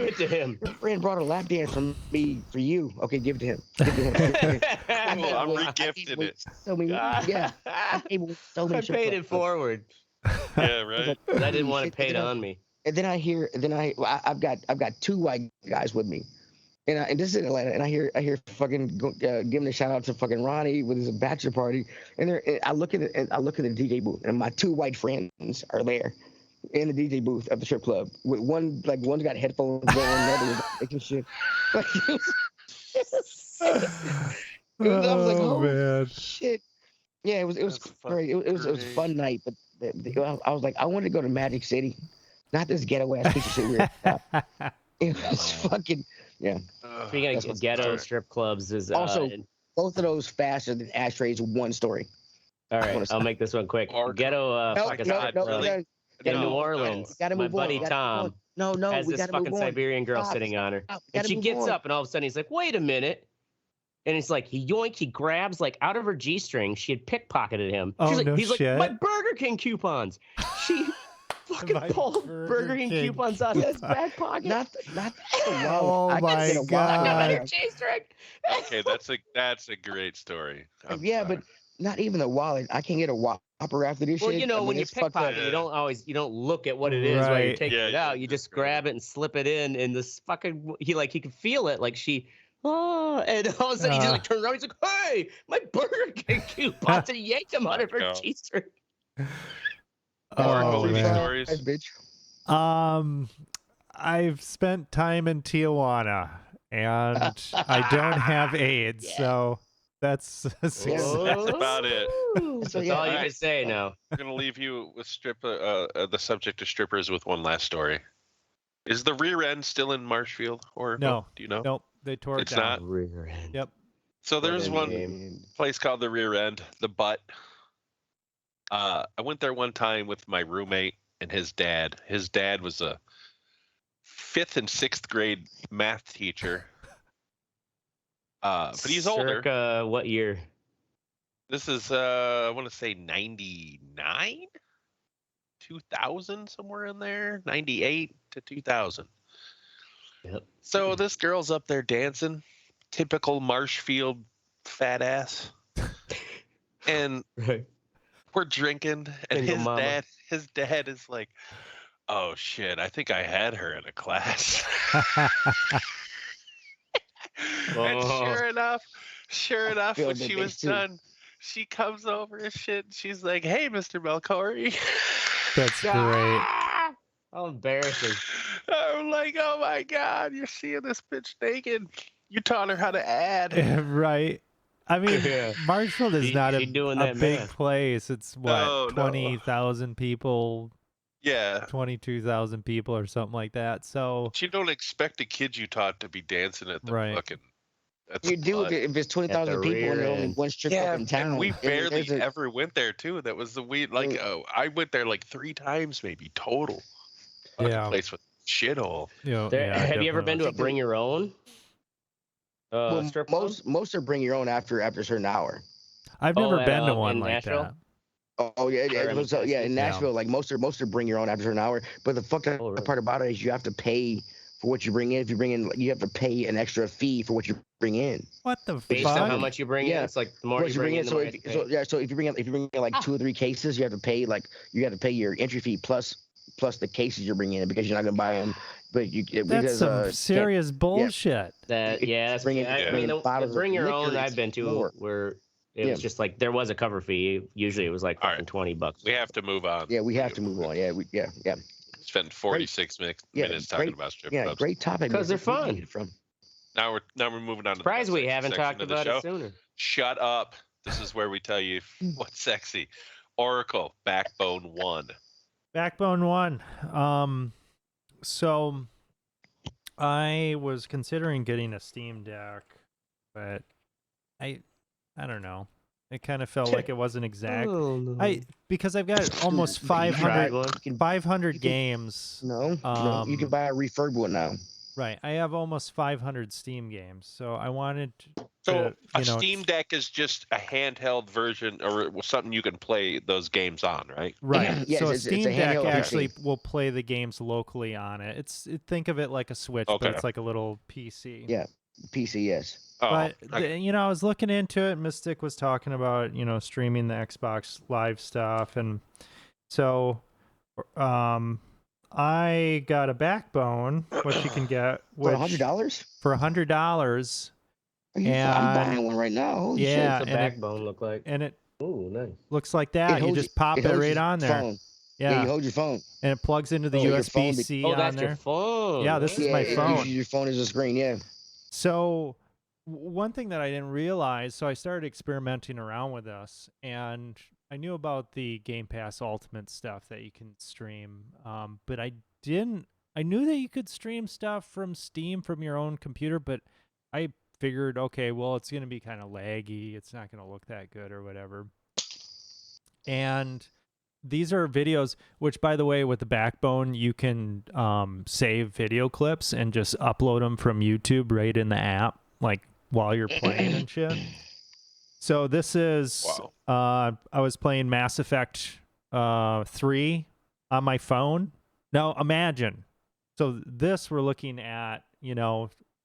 it to him. Your friend brought a lap dance from me for you. Okay, give it to him. Well, I'm regifting it. I paid it forward. Yeah, right. I didn't want to pay it on me. And then I've got 2 white guys with me, and this is in Atlanta, and I hear fucking giving a shout out to fucking Ronnie with his bachelor party, and I look at the DJ booth, and my 2 white friends are there in the DJ booth of the strip club. With one's got headphones going, the other was making shit. I was like, "Oh man, shit!" Yeah, it was great. It was a fun night, but I was like, I wanted to go to Magic City, not this ghetto ass piece of shit we're at. It was fucking Speaking of ghetto strip clubs, is also both of those faster than Ashtray's one story. All right, I'll make this one quick. Ghetto in New Orleans, my buddy Tom has this fucking Siberian girl sitting on her. And she gets up and all of a sudden he's like, "Wait a minute." And it's like he grabs like out of her G-string. She had pickpocketed him. He's like, "My Burger King coupons." She fucking pulled Burger King coupons out of his back pocket. Not oh my god. G-string. Okay, that's a great story. But not even the wallet. I can't get a Whopper after this shit. Well, when you pickpocket, you don't look at what it is while you're taking it out. You just grab it and slip it in, and this fucking he could feel it, like she. Oh, and all of a sudden he just turns around. He's like, "Hey, my Burger King coupons!" And he yanked them out of her G-string. Stories. Bitch. I've spent time in Tijuana, and I don't have AIDS, so that's about it. That's all you can say now. I'm gonna leave you with the subject of strippers with one last story. Is the rear end still in Marshfield, or no? Do you know? Nope, they tore it down. It's not rear end. Yep. So there's one place called the Rear End, the Butt. I went there one time with my roommate and his dad. His dad was a 5th and 6th grade math teacher. But he's older. Circa what year? This is I want to say 99, 2000, somewhere in there, 98 to 2000. Yep. So this girl's up there dancing, typical Marshfield fat ass, and we're drinking, and his dad is like, Oh shit! I think I had her in a class. And sure enough, when she was done, she comes over and shit. And she's like, "Hey, Mr. Melcori." That's great. How embarrassing. I'm like, "Oh my god, you're seeing this bitch naked. You taught her how to add." Right. I mean, Marshfield is not a big place. It's what, 20,000 people. Yeah. 22,000 people or something like that. So but you don't expect a kid you taught to be dancing at the fucking. You do if it's 20,000 people and only one strip club in town. And we barely ever went there too. That was the I went there like 3 times maybe total. Yeah. Place with shithole. Have you ever been to a bring your own? Strip club? Most are bring your own after a certain hour. I've never been to one like that. Oh yeah, in Nashville, like most are bring your own after an hour. But the fucked part about it is you have to pay for what you bring in. If you bring in, you have to pay an extra fee for what you bring in. What the fuck? Based on how much you bring in, it's like the more you bring in, so if you bring in like 2 or 3 cases, you have to pay your entry fee plus the cases you're bringing in because you're not gonna buy them. But that's some serious bullshit. That's bring your own. I've been to where. It was just like there was a cover fee. Usually it was like $20. We have to move on. Yeah, we have to move on. Yeah. Spend 46 minutes talking about strip clubs. Yeah, great topic. Because they're fun. Now we're moving on to surprised we haven't talked about it sooner. Shut up. This is where we tell you what's sexy. Oracle Backbone 1. Backbone 1. So I was considering getting a Steam Deck, but I don't know. It kind of felt like it wasn't exact. Because I've got almost 500 games. No, you can buy a refurb one now. Right. I have almost 500 Steam games, so I wanted Steam Deck is just a handheld version or something you can play those games on, right? Right. So a Steam Deck actually will play the games locally on it. Think of it like a Switch, but it's like a little PC. Yeah, PC, yes. But I was looking into it. Mystic was talking about streaming the Xbox Live stuff, and so I got a Backbone, which you can get for $100. For $100. I'm buying one right now. Holy shit. What's the Backbone look like? And it nice. looks like that. You just pop it right on there. Phone. Yeah, you hold your phone, and it plugs into the USB-C on there. That's your phone. Yeah, this is my phone. Your phone is a screen. Yeah. So. One thing that I didn't realize, so I started experimenting around with this, and I knew about the Game Pass Ultimate stuff that you can stream, but I knew that you could stream stuff from Steam from your own computer, but I figured, okay, well, it's going to be kind of laggy, it's not going to look that good or whatever. And these are videos, which, by the way, with the Backbone, you can save video clips and just upload them from YouTube right in the app, like while you're playing and shit. So this is I was playing Mass Effect 3 on my phone. Now imagine, so this we're looking at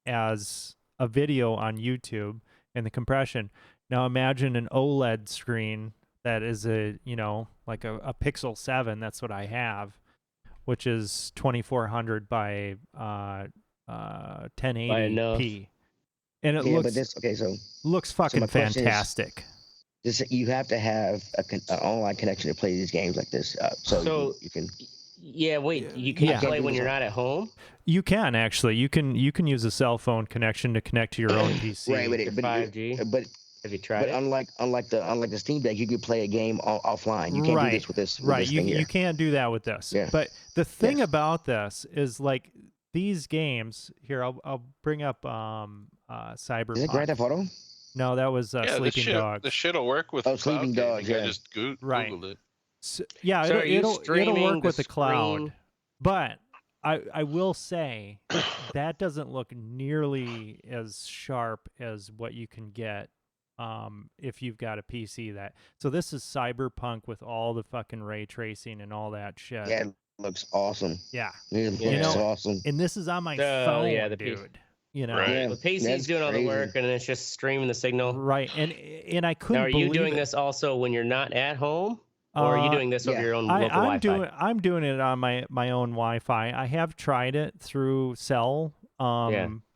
as a video on YouTube and the compression. Now imagine an OLED screen that is like a Pixel 7. That's what I have, which is 2400 by 1080p. And it looks fucking fantastic. You have to have an online connection to play these games like this, so you can. Yeah, wait. You can't play when you're not at home. You can actually. You can use a cell phone connection to connect to your own PC. Right, but 5G. But have you tried it? Unlike the Steam Deck, you could play a game offline. You can't do this with this. Right, you can't do that with this. Yeah. But the thing about this is like these games. Here, I'll bring up Cyberpunk. Is it Grand Theft Auto? No, that was Sleeping Dogs. The shit'll work with Sleeping Dogs. I just Googled it. So, yeah, so it'll work with the cloud. But I will say that doesn't look nearly as sharp as what you can get if you've got a PC. So this is Cyberpunk with all the fucking ray tracing and all that shit. Yeah, it looks awesome. Yeah, it looks awesome. And this is on my phone, dude. Right. The PC's doing all the work, and it's just streaming the signal. Right, and I couldn't. Now, are you doing this also when you're not at home? Or are you doing this over your own local Wi-Fi? I'm doing it on my own Wi-Fi. I have tried it through cell.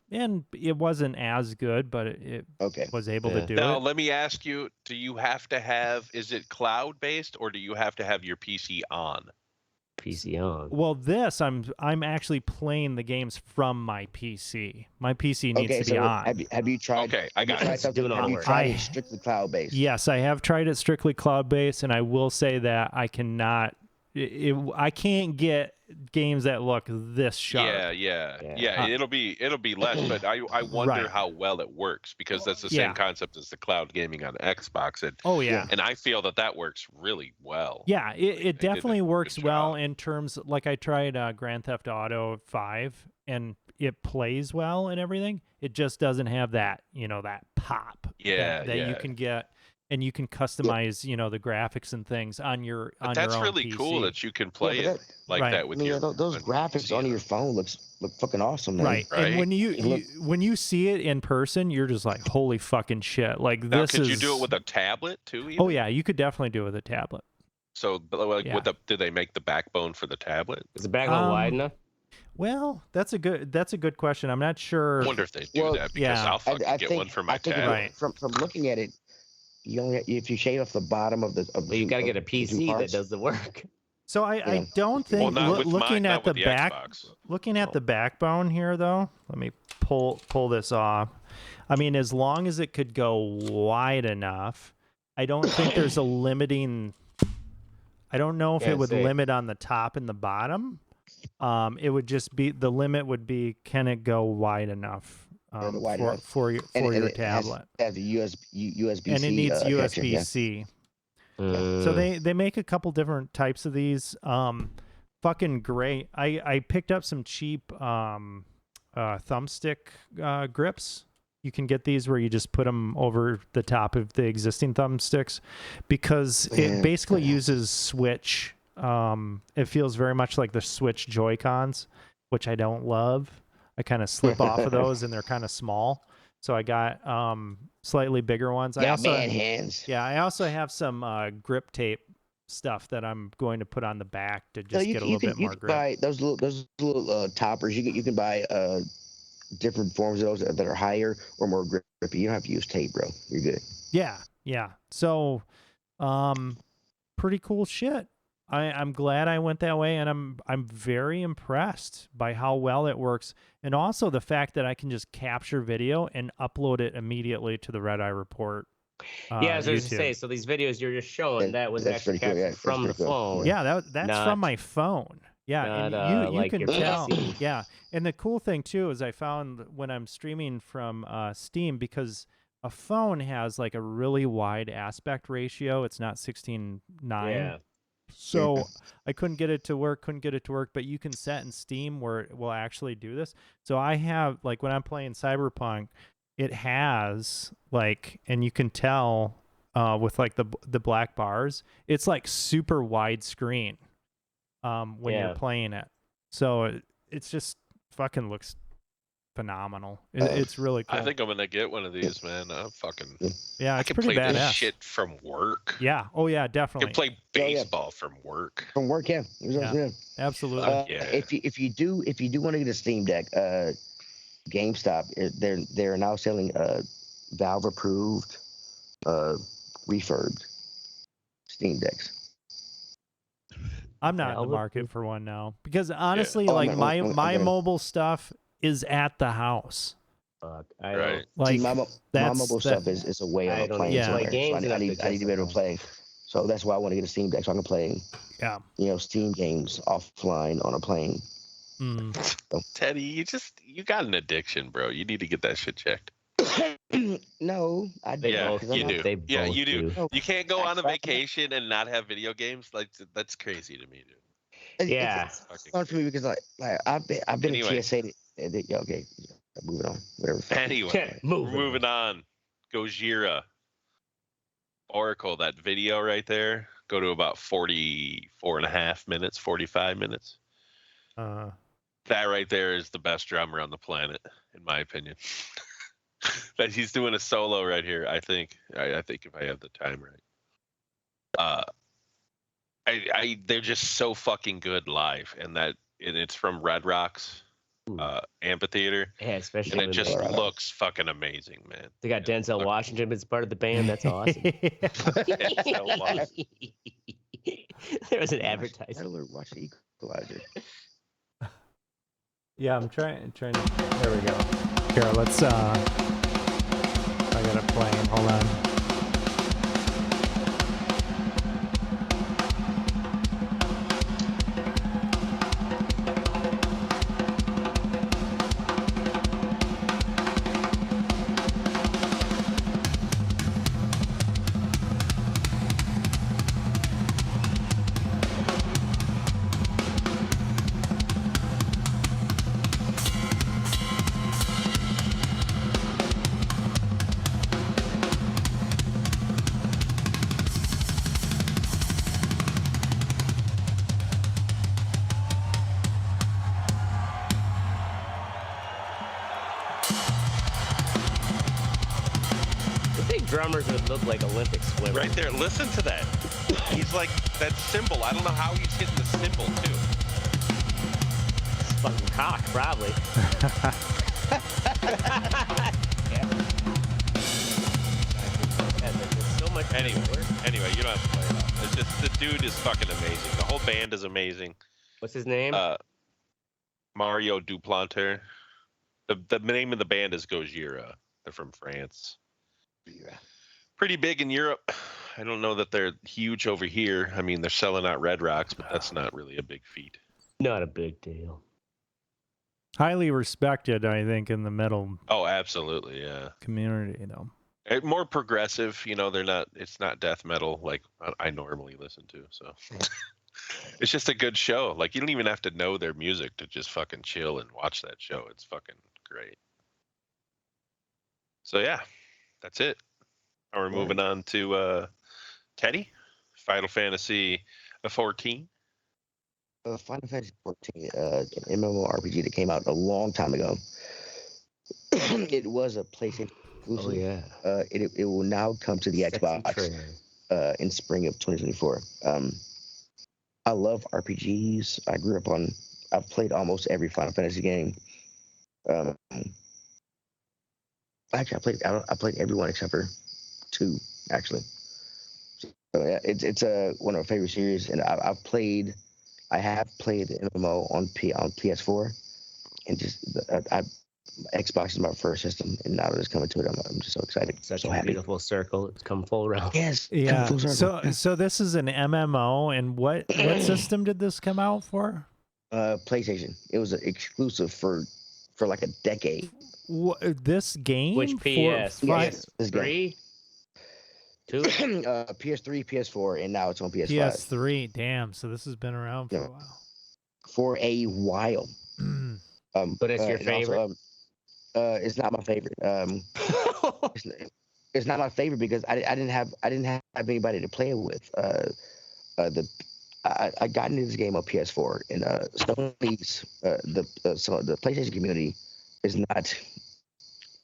And it wasn't as good, but it was able to do it. Now, let me ask you, do you have to have, is it cloud-based, or do you have to have your PC on? PC on. Well, this, I'm actually playing the games from my PC. My PC needs to be on. Have you tried? Okay, I got it. Have you tried it strictly cloud-based? Yes, I have tried it strictly cloud-based, and I will say that I cannot. I can't get games that look this sharp. Yeah. It'll be less, but I wonder how well it works, because that's the same concept as the cloud gaming on Xbox. And, and I feel that works really well. Yeah, it definitely works well in terms, like I tried Grand Theft Auto 5, and it plays well and everything. It just doesn't have that, that pop that you can get. And you can customize, the graphics and things on your own That's really PC. cool that you can play it like that with your. Those graphics on your phone look fucking awesome, man. Right. And when you see it in person, you're just like, holy fucking shit! Like now, this could you do it with a tablet too? Even? Oh yeah, you could definitely do it with a tablet. So, did they make the backbone for the tablet? Is the backbone wide enough? Well, that's a good question. I'm not sure. I wonder if they do that, because I'll fucking get one for my tablet. Right. From looking at it. If you shade off the bottom of the, you got to get a PC that does the work. So I don't think looking at the backbone here though. Let me pull this off. I mean, as long as it could go wide enough, I don't think there's a limiting. I don't know if it would limit on the top and the bottom. It would just be, the limit would be, can it go wide enough? For your tablet. Has a USB-C, and it needs USB-C. So they make a couple different types of these. Fucking great. I picked up some cheap thumbstick grips. You can get these where you just put them over the top of the existing thumbsticks, because it basically uses Switch. It feels very much like the Switch Joy-Cons, which I don't love. I kind of slip off of those, and they're kind of small. So I got slightly bigger ones. Man hands. Yeah, I also have some grip tape stuff that I'm going to put on the back to just get a little bit more grip. Buy those little toppers. You can buy different forms of those that are higher or more grippy. You don't have to use tape, bro. You're good. Yeah. So, pretty cool shit. I'm glad I went that way, and I'm very impressed by how well it works, and also the fact that I can just capture video and upload it immediately to the Red Eye Report. I was going to say, so these videos you're just showing, that was actually captured from the phone. Yeah, that's from my phone. Yeah, and you can tell. Yeah, and the cool thing too is I found when I'm streaming from Steam, because a phone has like a really wide aspect ratio. It's not 16:9. Yeah. So I couldn't get it to work, but you can set in Steam where it will actually do this. So I have, like, when I'm playing Cyberpunk, it has, like, and you can tell with, like, the black bars, it's, like, super wide screen when you're playing it. So it's just fucking looks phenomenal. It's really cool. I think I'm gonna get one of these, man. It's I can play badass. This shit from work. Yeah. Oh yeah, definitely. I can play baseball from work. From work, yeah. Absolutely. If you do want to get a Steam Deck, GameStop, they're now selling Valve approved refurbed Steam Decks. I'm not in the market for one now, because honestly, my mobile stuff is at the house. Right. Like, my mobile stuff is a way of playing. I need to be able to play. So that's why I want to get a Steam Deck, so I can play Steam games offline on a plane. So. Teddy, you got an addiction, bro. You need to get that shit checked. No, I don't. Yeah, you do. You can't go on a vacation and not have video games. Like, that's crazy to me, dude. It's fun for me because I've been in TSA. Okay, moving on. Whatever. Anyway, moving on. Gojira. Oracle, that video right there, go to about 44.5 minutes, 45 minutes. That right there is the best drummer on the planet, in my opinion. That he's doing a solo right here, I think. I think if I have the time right. they're just so fucking good live, and it's from Red Rocks Amphitheater. Yeah, especially and it just looks fucking amazing, man. They got Denzel Washington as part of the band. That's awesome. There was an advertisement. Watch the Equalizer. Yeah, I'm trying to. There we go. Here, let's. I got it playing. Hold on. Drummers would look like Olympic swimmers. Right there, listen to that. He's like that cymbal. I don't know how he's hitting the cymbal too. It's fucking cock, probably. So much. Anyway, you don't have to play it off. It's just the dude is fucking amazing. The whole band is amazing. What's his name? Mario Duplanter. The name of the band is Gojira. They're from France. Pretty big in Europe. I don't know that they're huge over here. I mean, they're selling out Red Rocks, but that's not really a big feat. Not a big deal. Highly respected, I think, in the metal. Oh, absolutely, yeah. Community, More progressive, they're not. It's not death metal like I normally listen to. So it's just a good show. Like you don't even have to know their music to just fucking chill and watch that show. It's fucking great. So yeah. That's it. Now we're moving on to Teddy, Final Fantasy 14. Final Fantasy 14, an MMORPG that came out a long time ago. It was a PlayStation exclusive. Oh yeah. It will now come to the Xbox in spring of 2024. I love RPGs. I've played almost every Final Fantasy game. Actually, I played everyone except for 2, actually. So yeah, it's one of my favorite series, and I have played the MMO on PS4, and Xbox is my first system, and now that it's coming to it, I'm just so excited. Such so a happy. beautiful circle. It's come full round. Yes. Yeah. Full circle. So this is an MMO, and what system did this come out for? PlayStation. It was an exclusive for like a decade. This game? Which PS? PS3? 2? PS3, PS4, and now it's on PS5. PS3. Damn. So this has been around for a while. For a while. But it's your favorite? Also, it's not my favorite. It's not my favorite because I didn't have anybody to play it with. I got into this game on PS4, and Sony's the PlayStation community is not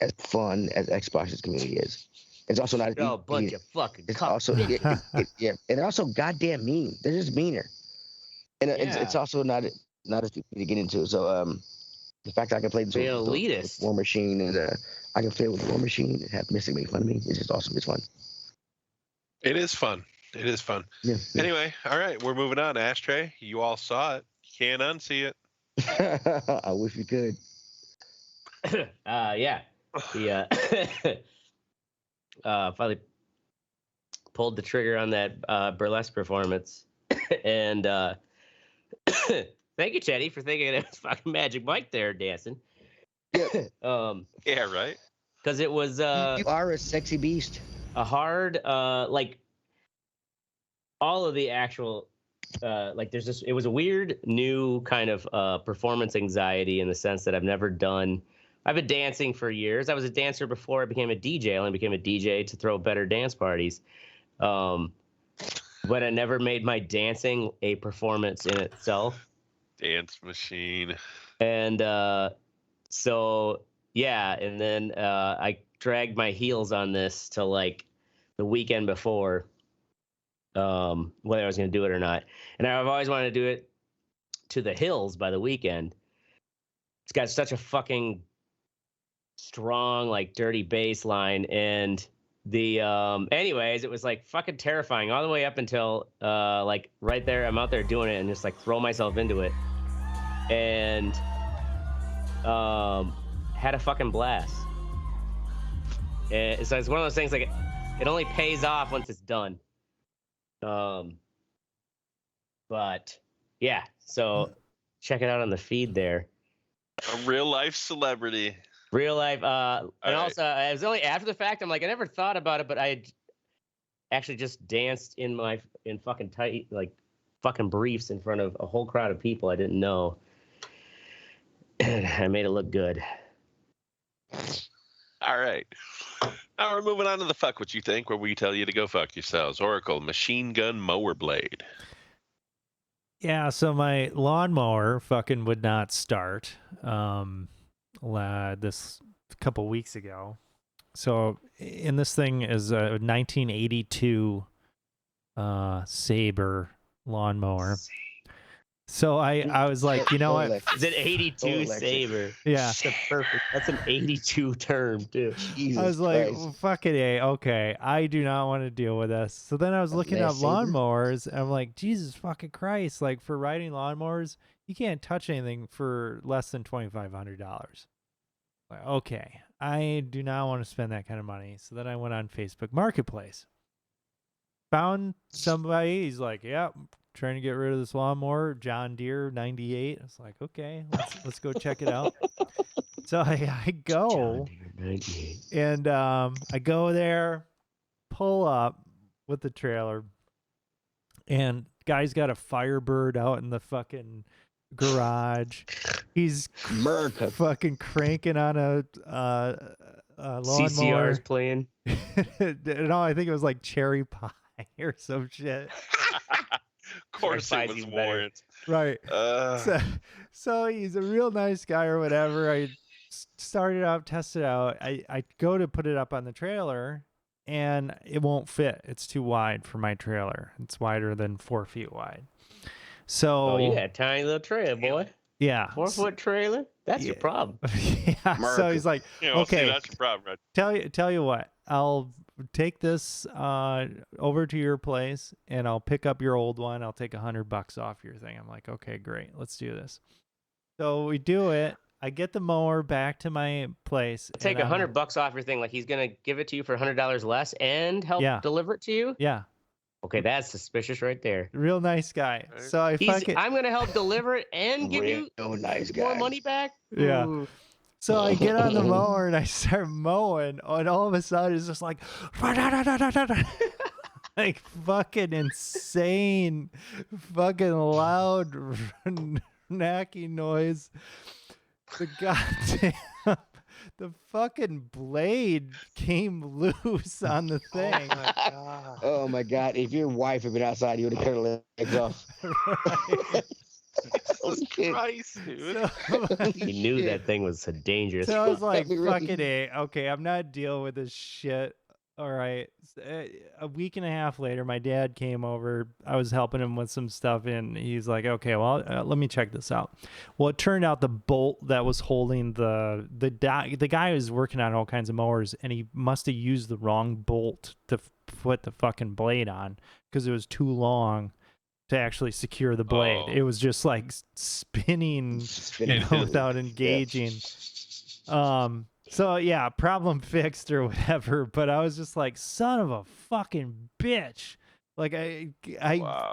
as fun as Xbox's community is. It's also not. A bunch of fucking. It's also and they're also goddamn mean. They're just meaner, and it's also not as easy to get into. So the fact that I can play the War Machine and I can play with War Machine and have Mystic make fun of me. It's just awesome. It's fun. It is fun. It is fun. Yeah. Anyway, all right, we're moving on. Ashtray, you all saw it. You can't unsee it. I wish we could. Yeah. Finally pulled the trigger on that burlesque performance, and thank you, Teddy, for thinking it was fucking Magic Mike there dancing. Yeah. Yeah, right. Because it was you are a sexy beast. A hard like all of the actual it was a weird new kind of performance anxiety in the sense that I've been dancing for years. I was a dancer before I became a DJ. I only became a DJ to throw better dance parties. But I never made my dancing a performance in itself. Dance machine. And so, yeah. And then I dragged my heels on this till like the weekend before. whether I was going to do it or not. And I've always wanted to do it to the hills by the weekend. It's got such a fucking strong, like, dirty bass line. And the anyways, it was like fucking terrifying all the way up until like right there. I'm out there doing it and just like throw myself into it. And had a fucking blast. And so it's one of those things, like, it only pays off once it's done. But yeah, so check it out on the feed there. A real life celebrity. Real life. And also, it was only after the fact. I'm like, I never thought about it, but I actually just danced in fucking tight, like, fucking briefs in front of a whole crowd of people I didn't know. And I made it look good. All right. Now we're moving on to the fuck what you think, where we tell you to go fuck yourselves. Oracle machine gun mower blade. Yeah, so my lawnmower fucking would not start this couple weeks ago. So, and this thing is a 1982 Sabre lawnmower. So I was like, you know what? Is it 82 Sabre? Yeah. That's perfect. That's an 82 term, too. Jesus I was like, well, fuck it, okay. I do not want to deal with this. So then I was looking up lawnmowers, and I'm like, Jesus fucking Christ. Like, for riding lawnmowers, you can't touch anything for less than $2,500. Like, okay, I do not want to spend that kind of money. So then I went on Facebook Marketplace. Found somebody, he's like, yep. Trying to get rid of this lawnmower, John Deere 98. I was like, okay, let's go check it out. So I go, and I go there, pull up with the trailer, and guy's got a Firebird out in the fucking garage. He's fucking cranking on a lawnmower. CCR's playing. No, I think it was like Cherry Pie or some shit. Of course it was Warrant. Right. So he's a real nice guy or whatever. I started out, tested out. I go to put it up on the trailer, and it won't fit. It's too wide for my trailer. It's wider than 4 feet wide. So you got a tiny little trailer, boy. Yeah. 4-foot trailer? That's your problem. Yeah. So he's like, okay, that's your problem, right? Tell you what, I'll take this over to your place, and I'll pick up your old one. I'll take $100 off your thing. I'm like, okay, great, let's do this. So we do it. I get the mower back to my place. Take $100 off your thing. Like, he's gonna give it to you for $100 less and help deliver it to you. Yeah. Okay, that's suspicious right there. Real nice guy. So I'm gonna help deliver it and give you more money back. Yeah. Ooh. So I get on the mower and I start mowing, and all of a sudden it's just like, like fucking insane, fucking loud, knacky noise. The goddamn, the fucking blade came loose on the thing. Oh my God! If your wife had been outside, you would have cut her legs off. Right. Christ, dude. He knew that thing was dangerous. So I was like, fucking A. Okay, I'm not dealing with this shit. All right. A week and a half later, my dad came over. I was helping him with some stuff, and he's like, okay, well, let me check this out. Well, it turned out the bolt that was holding the guy was working on all kinds of mowers, and he must have used the wrong bolt to put the fucking blade on because it was too long to actually secure the blade. It was just like spinning without engaging. Yeah. So yeah, problem fixed or whatever. But I was just like, son of a fucking bitch. Like I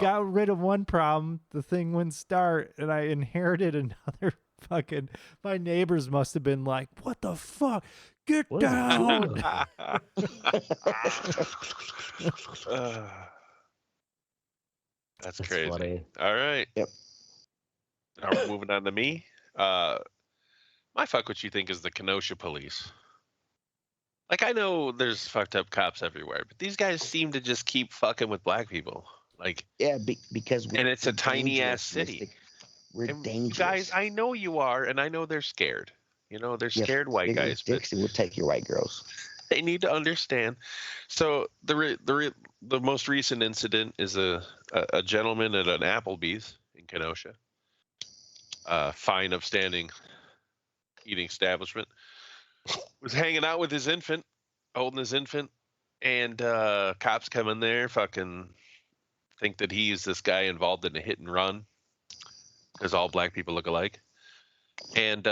got rid of one problem, the thing wouldn't start, and I inherited another fucking. My neighbors must have been like, "What the fuck? Get down!" That's crazy. Funny. All right. Yep. Now we're moving on to me. My fuck what you think is the Kenosha police. Like, I know there's fucked up cops everywhere, but these guys seem to just keep fucking with black people. Like, yeah, because and it's a tiny ass city. We're dangerous. Guys, I know you are, and I know they're scared. You know, they're scared white guys. Dixie will take your white girls. They need to understand. So the most recent incident is a gentleman at an Applebee's in Kenosha, fine upstanding eating establishment, was hanging out with his infant, holding his infant, and cops come in there, fucking think that he's this guy involved in a hit and run, because all black people look alike, and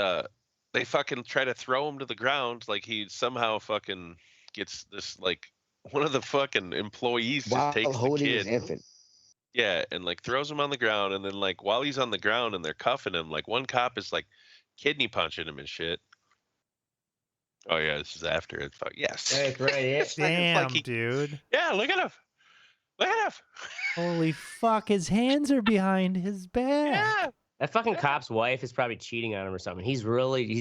they fucking try to throw him to the ground, like he somehow fucking gets this, like, one of the fucking employees just takes the kid, his infant. yeah, and like throws him on the ground, and then like while he's on the ground and they're cuffing him, like one cop is like kidney punching him and shit. Oh yeah, this is after it. Fuck yes. That's right. Damn, dude. Yeah, look at him. Look at him. Holy fuck! His hands are behind his back. Yeah. That fucking cop's wife is probably cheating on him or something. He's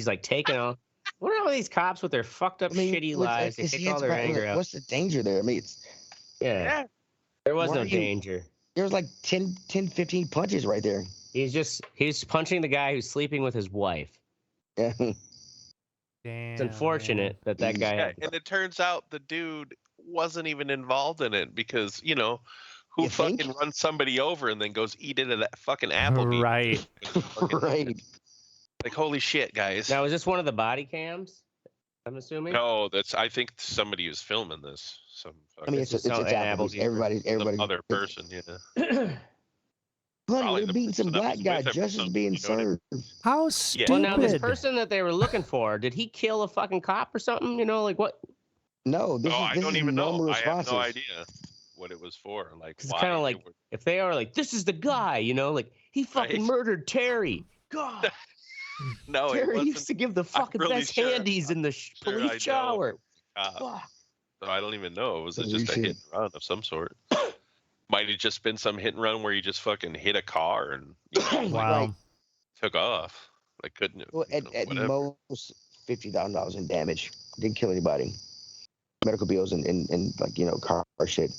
like taking off. What are all these cops with their fucked up, shitty lives? They take all their anger out. What's the danger there? I mean, yeah. There was no danger. There was like 10, 15 punches right there. He's punching the guy who's sleeping with his wife. Yeah. Damn, it's unfortunate that guy. Yeah, and it turns out the dude wasn't even involved in it because, you know, who fucking runs somebody over and then goes eat it at that fucking Applebee's? Right. Right. Like, holy shit, guys. Now, is this one of the body cams? I'm assuming. No, I think somebody was filming this. I mean, it's Applebee's. Everybody. Some other person, yeah. Honey, they're beating some black guy just as being served. How stupid. Well, now this person that they were looking for, did he kill a fucking cop or something? You know, like what? No, I don't even know. I have no idea what it was for. Like, it's kind of like if they are like, this is the guy, you know, like he fucking murdered Terry. God. No, Terry used to give the fucking best handies in the police shower. So I don't even know. It was just a hit and run of some sort. Might have just been some hit and run where you just fucking hit a car and wow, took off. Like couldn't. Well, at most $50,000 in damage. Didn't kill anybody. Medical bills and like, you know, car shit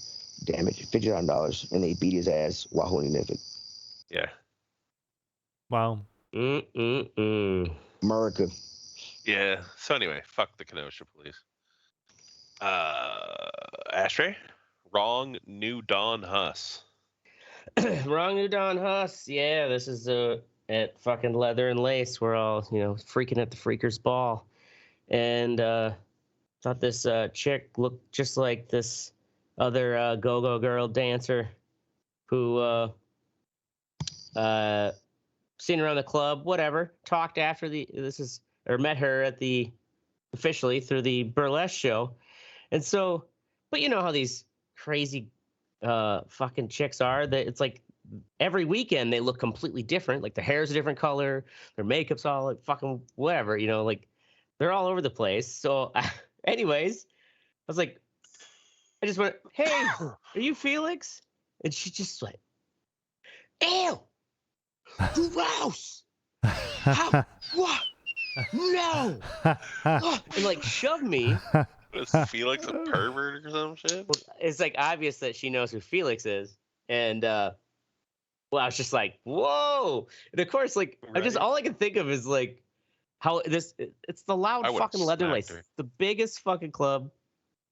damage. $50,000, and they beat his ass while holding an infant. Yeah. Wow. America. Yeah. So anyway, fuck the Kenosha police. Ashtray. Wrong New Dawn Huss. Wrong New Dawn Huss. Yeah, this is at fucking Leather and Lace. We're all, you know, freaking at the Freakers Ball. And thought this chick looked just like this other go-go girl dancer who seen her around the club, whatever, talked after met her at officially through the Burlesque show. And so, but you know how these crazy fucking chicks are, that it's like every weekend they look completely different. Like their hair's a different color, their makeup's all like fucking whatever, you know, like they're all over the place. So anyways, I was like, I just went, hey, are you Felix? And she just went, ew, gross. How? What? No. And like shoved me. Was Felix a pervert or some shit? Well, it's like obvious that she knows who Felix is. And well, I was just like, whoa. And of course, like all I can think of is like how it's the Loud fucking Leather Lace, the biggest fucking club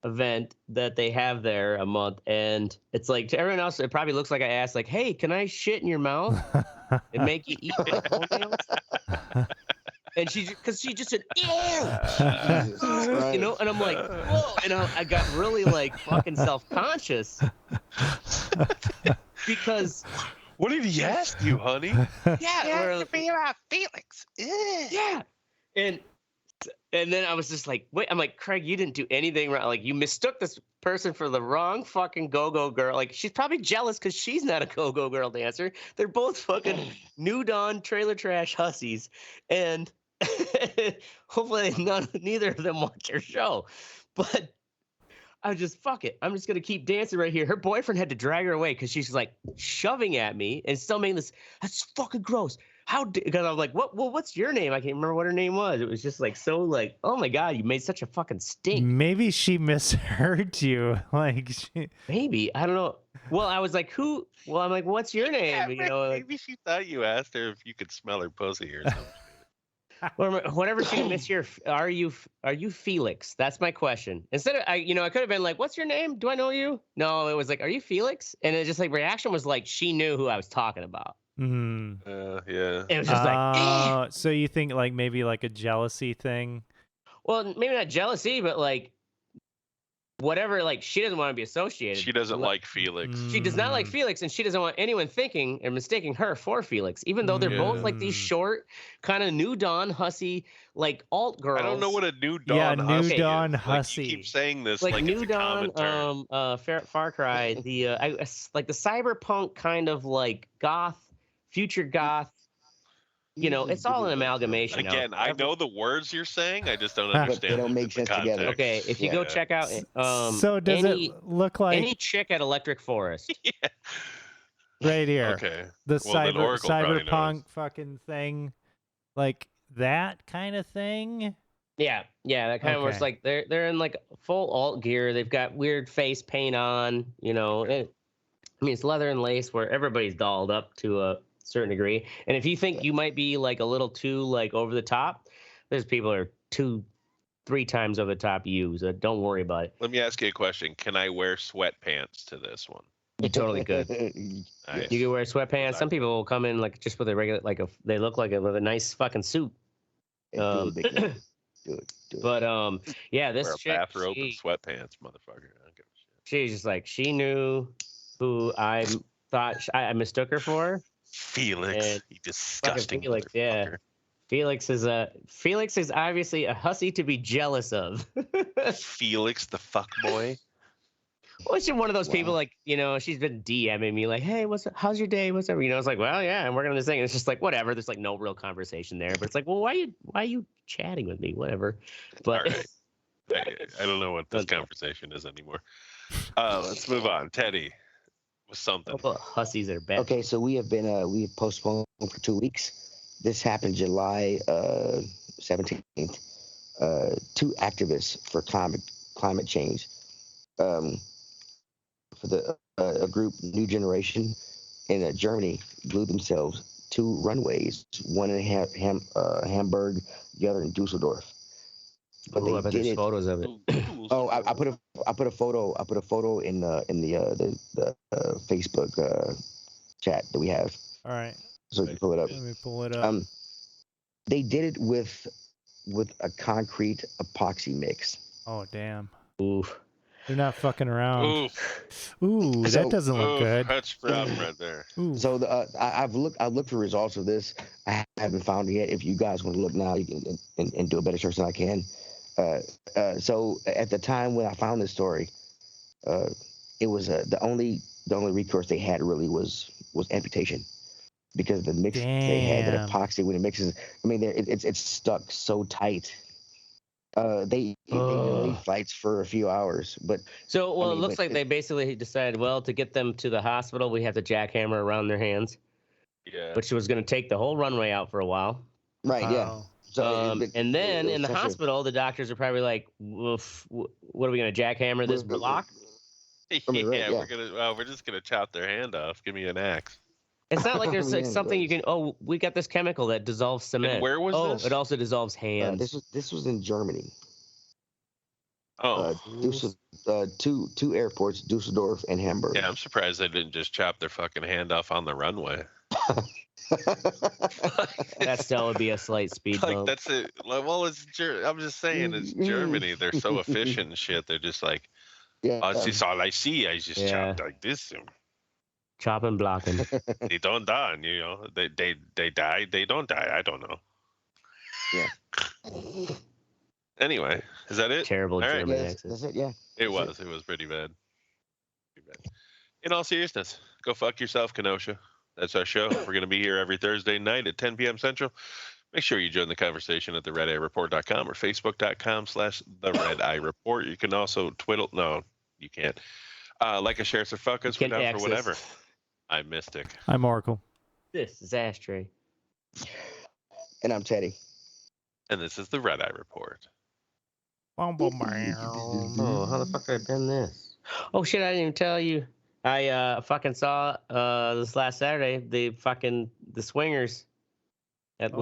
event that they have there a month. And it's like to everyone else, it probably looks like I asked, like, hey, can I shit in your mouth and make you eat my toenails? And she just said, ew, you know, and I'm like, whoa, and I got really like fucking self-conscious because. What did he ask you, honey? Yeah, to be about Felix. Yeah, and then I was just like, wait, I'm like, Craig, you didn't do anything wrong. Like, you mistook this person for the wrong fucking go-go girl. Like, she's probably jealous because she's not a go-go girl dancer. They're both fucking New Dawn trailer trash hussies, and hopefully neither of them watch your show. But I was just, fuck it, I'm just gonna keep dancing right here. Her boyfriend had to drag her away because she's like shoving at me and still making this. That's fucking gross. Because I was like, what? Well, what's your name? I can't remember what her name was. It was just like so like, oh my god, you made such a fucking stink. Maybe she misheard you. Like maybe, I don't know. Well, I was like, who? Well, I'm like, what's your name? Yeah, you know, maybe she thought you asked her if you could smell her pussy or something. Whatever she miss your, are you Felix? That's my question. Instead of I could have been like, "What's your name? Do I know you?" No, it was like, "Are you Felix?" And it just like reaction was like she knew who I was talking about. Yeah. It was just like, so you think like maybe like a jealousy thing? Well, maybe not jealousy, but like whatever. Like she doesn't want to be associated. She doesn't like Felix. She does not like Felix, and she doesn't want anyone thinking and mistaking her for Felix, even though they're both like these short, kind of New Dawn hussy, like alt girls. I don't know what a New Dawn hussy New Dawn is. hussy. Like, you keep saying this like New it's a Dawn, Far Cry, the like the cyberpunk kind of like goth, future goth. It's all an amalgamation. Again, I know the words you're saying. I just don't understand. They don't make sense together. Okay, if you go check out, so does it look like any chick at Electric Forest? Yeah. Right here. Okay. The Well, cyberpunk fucking thing, like that kind of thing. Yeah, that kind of works. Like they're in like full alt gear. They've got weird face paint on. It's leather and lace where everybody's dolled up to a certain degree. And if you think you might be like a little too like over the top, there's people that are 2-3 times over the top you. So don't worry about it. Let me ask you a question. Can I wear sweatpants to this one? You totally could. Nice. You could wear sweatpants. Some people will come in like just with a regular, they look like with a nice fucking suit. Do it. But yeah, this wear a chick, bathrobe and sweatpants, motherfucker. I don't give a shit. She's just like, she knew who I thought I mistook her for. Felix, you disgusting Felix, motherfucker. Felix is obviously a hussy to be jealous of. Felix the fuck boy. Well, she's one of those people like, she's been DMing me like, "Hey, how's your day? What's up?" It's like, "Well, yeah, I'm working on this thing." And it's just like, whatever. There's like no real conversation there, but it's like, well, why are you chatting with me? Whatever. But I don't know what this conversation is anymore. Let's move on. Teddy with something. Hussies are bad. Okay, so we have postponed for 2 weeks. This happened July 17th. 2 activists for climate change. For the a group New Generation in Germany blew themselves 2 runways, one in Hamburg, the other in Dusseldorf. But they did it. Photos of it. Oh, I put a photo in the Facebook chat that we have. All right. So you can pull it up. Let me pull it up. They did it with a concrete epoxy mix. Oh damn. Oof. They're not fucking around. Ooh, that doesn't look good. That's problem right there. Ooh. So I've looked for results of this. I haven't found it yet. If you guys want to look now, you can and do a better search than I can. So at the time when I found this story, it was the only recourse they had really was amputation, because the mix they had, that epoxy when it mixes. I mean, it's stuck so tight. They leave flights for a few hours, but so it looks like they basically decided, well, to get them to the hospital, we have to jackhammer around their hands. Yeah. Which was going to take the whole runway out for a while. Right. Yeah. So and then in the hospital, the doctors are probably like, what are we going to jackhammer this block? Yeah, we're just gonna chop their hand off. Give me an axe. It's not like there's like something you can. Oh, we got this chemical that dissolves cement. And where was this? It also dissolves hands. This was in Germany. Oh, two airports, Dusseldorf and Hamburg. Yeah, I'm surprised they didn't just chop their fucking hand off on the runway. That still would be a slight speed bump. That's it. Well, I'm just saying, it's Germany. They're so efficient and shit. They're just like, this is all I see. I just chop like this. Chop and blocking. They don't die, They die. They don't die. I don't know. Yeah. Anyway, is that it? Terrible German accent. That's it. Yeah. It was pretty bad. In all seriousness, go fuck yourself, Kenosha. That's our show. We're going to be here every Thursday night at 10 p.m. Central. Make sure you join the conversation at theredeyereport.com or facebook.com/theredeyereport. You can also twiddle. No, you can't. Like us, share us, or fuck us. We're down for whatever. I'm Mystic. I'm Oracle. This is Ashtray. And I'm Teddy. And this is the Red Eye Report. Oh, how the fuck did I bend this? Oh shit, I didn't even tell you. I fucking saw this last Saturday the swingers at